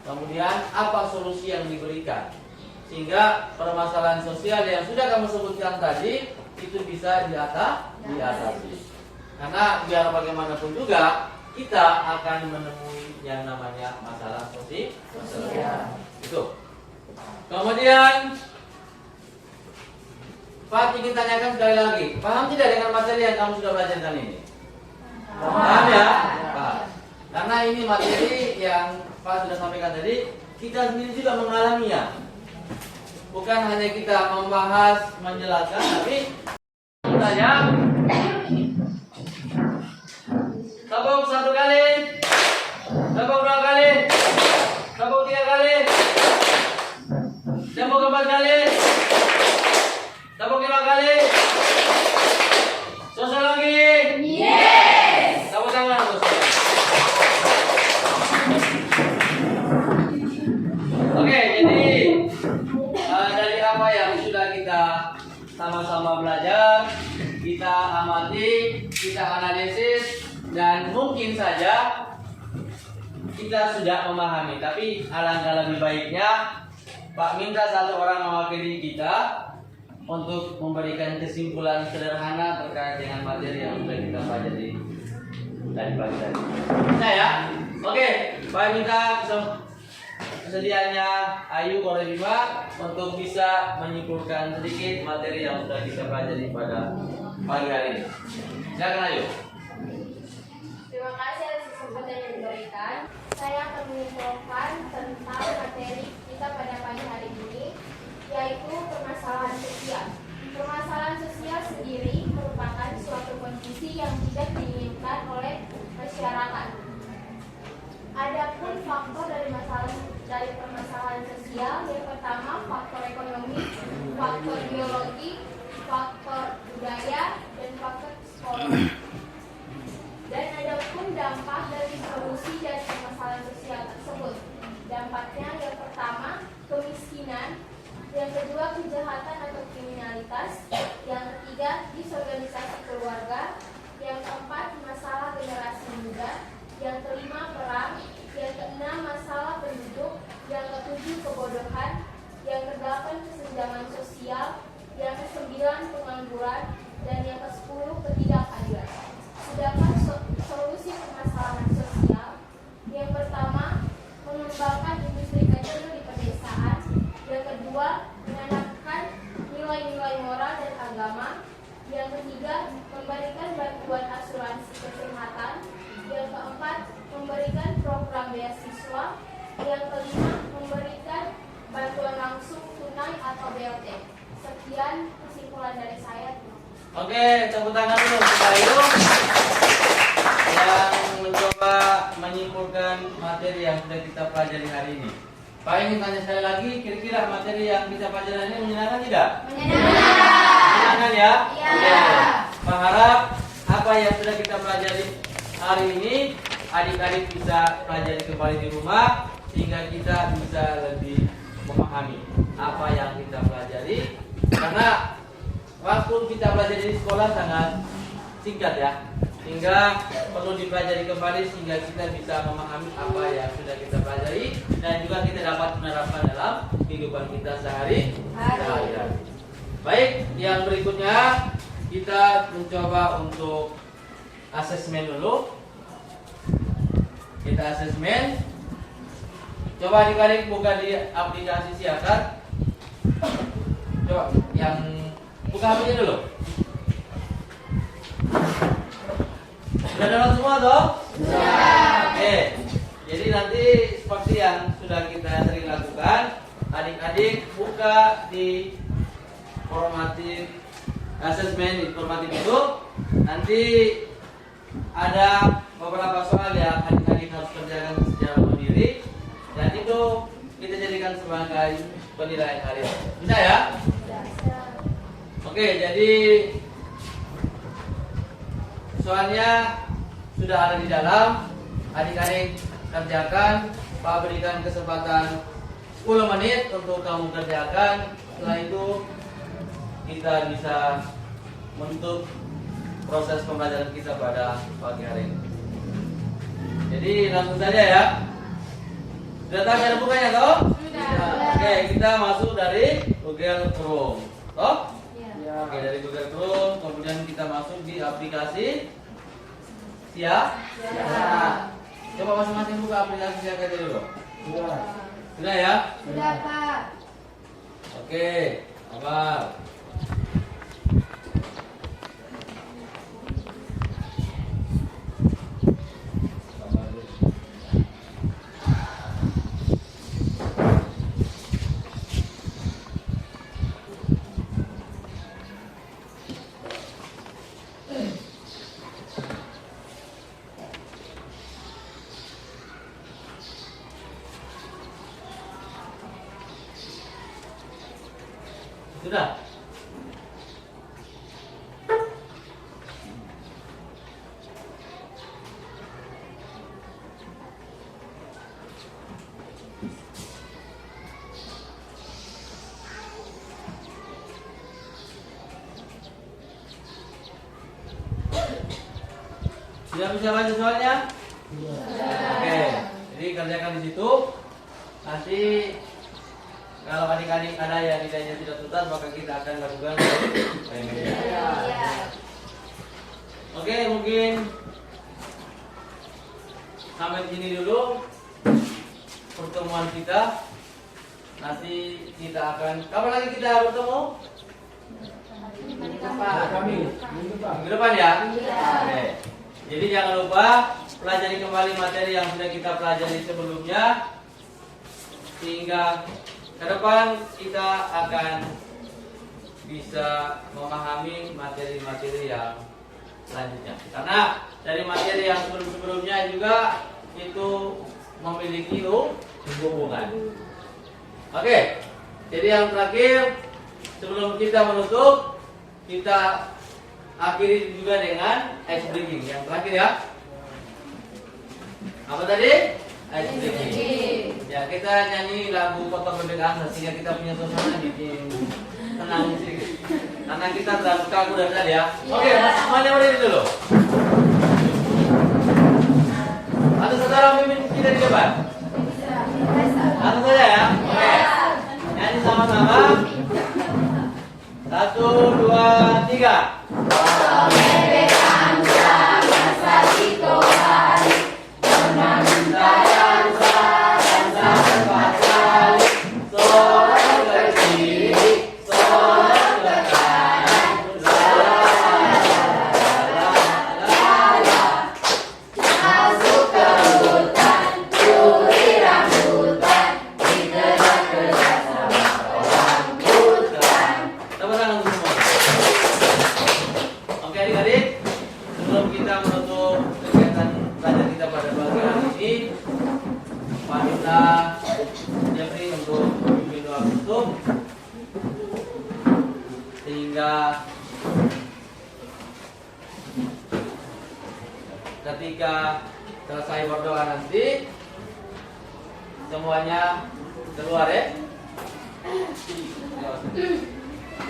Kemudian apa solusi yang diberikan. Sehingga permasalahan sosial yang sudah kamu sebutkan tadi itu bisa diatasi. Karena biar bagaimanapun juga kita akan menemui yang namanya masalah sosial. Itu. Kemudian Pak ingin tanyakan sekali lagi, paham tidak dengan materi yang kamu sudah belajarkan ini? Paham ya? Paham. Karena ini materi yang Pak sudah sampaikan tadi, kita sendiri juga mengalaminya. Bukan hanya kita membahas, menjelaskan, tapi tanya. Tepuk 1 kali, tepuk 2 kali, tepuk 3 kali, tepuk 4 kali, tepuk 5 kali. Selesai lagi. Yes. Tepuk tangan untuk saya. Oke, jadi dari apa yang sudah kita sama-sama belajar, kita amati, kita analisis, dan mungkin saja kita sudah memahami. Tapi alangkah lebih baiknya Pak minta satu orang mewakili kita untuk memberikan kesimpulan sederhana terkait dengan materi yang sudah kita pelajari dari pagi tadi. Bisa ya? Oke, Pak minta kesediaannya Ayu Korema untuk bisa menyimpulkan sedikit materi yang sudah kita pelajari pada pagi hari ini. Silakan Ayu. Terima kasih atas kesempatan yang diberikan. Saya akan menyimpulkan tentang materi kita pada pagi hari ini, yaitu permasalahan sosial. Permasalahan sosial sendiri merupakan suatu kondisi yang tidak diinginkan oleh masyarakat. Adapun faktor dari permasalahan sosial, yang pertama faktor ekonomi, faktor biologi, faktor budaya, dan faktor psikologi. Dan adapun dampak dari solusi dari permasalahan sosial tersebut. Dampaknya yang pertama kemiskinan, yang kedua kejahatan atau kriminalitas, yang ketiga disorganisasi keluarga, yang keempat masalah generasi muda, yang kelima perang, yang keenam masalah penduduk, yang ketujuh kebodohan, yang kedelapan kesenjangan sosial, yang kesembilan pengangguran, dan yang kesepuluh ketidakadilan. Sedangkan solusi permasalahan sosial, yang pertama mengembangkan industri kecil di pedesaan, yang kedua menanamkan nilai-nilai moral dan agama, yang ketiga memberikan bantuan asuransi kesehatan, yang keempat memberikan program beasiswa, yang kelima memberikan bantuan langsung tunai atau BLT. Sekian kesimpulan dari saya. Oke, tepuk tangan dulu untuk Ayu yang mencoba menyimpulkan materi yang sudah kita pelajari hari ini. Pak ingin tanya sekali lagi, kira-kira materi yang kita pelajari hari ini menyenangkan tidak? Menyenangkan ya? Iya. Pak harap apa yang sudah kita pelajari hari ini adik-adik bisa pelajari kembali di rumah sehingga kita bisa lebih memahami apa yang kita pelajari. Karena waktu kita belajar di sekolah sangat singkat ya, sehingga perlu dipelajari kembali sehingga kita bisa memahami apa yang sudah kita pelajari dan juga kita dapat menerapkan dalam kehidupan kita sehari-hari. Baik, yang berikutnya kita mencoba untuk asesmen dulu. kita asesmen. Coba adik-adik buka di aplikasi Siakat. Coba yang buka HP-nya dulu. Sudah download semua toh? Sudah. Oke. Jadi nanti seperti yang sudah kita sering lakukan, adik-adik buka di formatif asesmen informatif itu, nanti ada beberapa soal yang adik-adik harus kerjakan secara mandiri, dan itu kita jadikan sebagai penilaian harian. Bisa ya? Oke, jadi soalnya sudah ada di dalam, adik-adik kerjakan. Pak berikan kesempatan 10 menit untuk kamu kerjakan. Setelah itu kita bisa menutup proses pembelajaran kita pada pagi hari ini. Jadi langsung saja ya. Sudah tahu cara bukanya toh? Sudah. Oke, kita masuk dari Google Chrome. Toh? Iya. Oke, dari Google Chrome, kemudian kita masuk di aplikasi Siakat. Coba masing-masing buka aplikasi Siakat dulu. Sudah. Sudah ya? Sudah, Pak. Oke, abang. Sudah. Sudah bisa baca soalnya? Oke, jadi kerjakan di situ. Nanti kalau adik-adik ada yang nilainya tidak tuntas, maka kita akan lakukan remedial. Oke, mungkin sampai sini dulu pertemuan kita. Nanti kita akan, kapan lagi kita bertemu? Minggu depan ya? Oke. Jadi jangan lupa pelajari kembali materi yang sudah kita pelajari sebelumnya, sehingga ke depan kita akan bisa memahami materi-materi yang selanjutnya. Karena dari materi yang sebelum-sebelumnya juga itu memiliki hubungan. Oke, jadi yang terakhir sebelum kita menutup, kita akhiri juga dengan ice breaking. Yang terakhir ya. Apa tadi? Ice breaking. Ya, kita nyanyi lagu Potong Bebek Angsa sehingga kita punya suasana bikin tenang sedikit. Karena kita terlalu kaku dari tadi ya. Oke, semuanya berdiri dulu. Atau saudara mimpin kita di depan. Langsung saja ya. Oke. Nyanyi sama-sama. 1, 2, 3. Sehingga ketika selesai berdoa nanti semuanya keluar ya.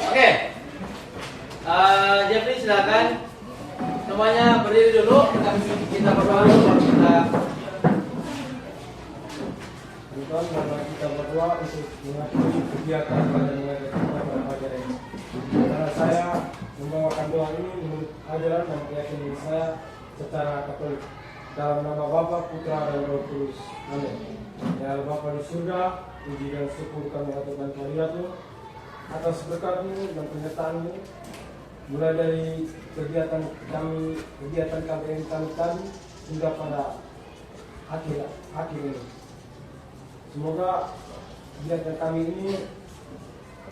Oke. Jeffrey silakan semuanya berdiri dulu, kita berdoa dulu baru kita. Tuhan, mari kita berdoa untuk mengakhiri kegiatan belajar mengajar kita pada pagi hari ini. Karena saya membawakan doa ini menurut ajaran dan keyakinan saya secara Katolik. Dalam nama Bapa, Putra, dan Roh Kudus. Amin. Ya Allah Bapa di surga, puji dan syukur kami aturkan kehadirat-Mu atas berkat-Mu dan penyertaan-Mu, mulai dari kegiatan KBM kami tadi hingga pada akhir ini. Semoga kegiatan kami ini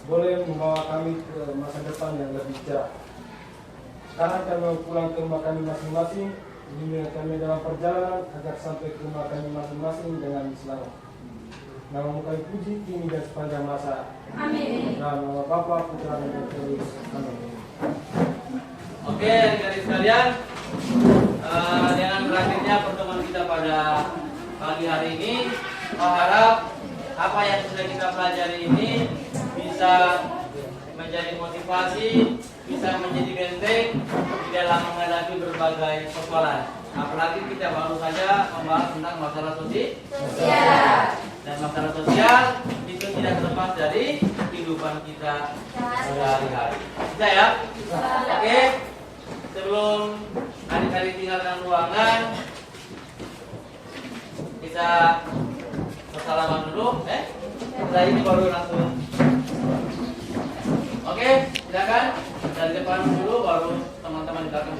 boleh membawa kami ke masa depan yang lebih cerah. Sekarang kami pulang ke rumah kami masing-masing. Bimbing kami dalam perjalanan agar sampai ke rumah kami masing-masing dengan selamat. Nama kami puji kini dan sepanjang masa. Amin. Dalam nama Bapa, Putra, dan Roh Kudus. Amin. Oke, adik-adik sekalian, dengan berakhirnya pertemuan kita pada pagi hari ini, saya harap apa yang sudah kita pelajari ini bisa menjadi motivasi, bisa menjadi benteng di dalam menghadapi berbagai persoalan. Apalagi kita baru saja membahas tentang masalah sosial. Dan masalah sosial itu tidak terlepas dari kehidupan kita sehari-hari. Bisa ya? Oke. Sebelum adik-adik tinggalkan ruangan, kita bersalaman dulu. Setelah ini baru langsung. Oke, silakan dari depan dulu, baru teman-teman di belakang.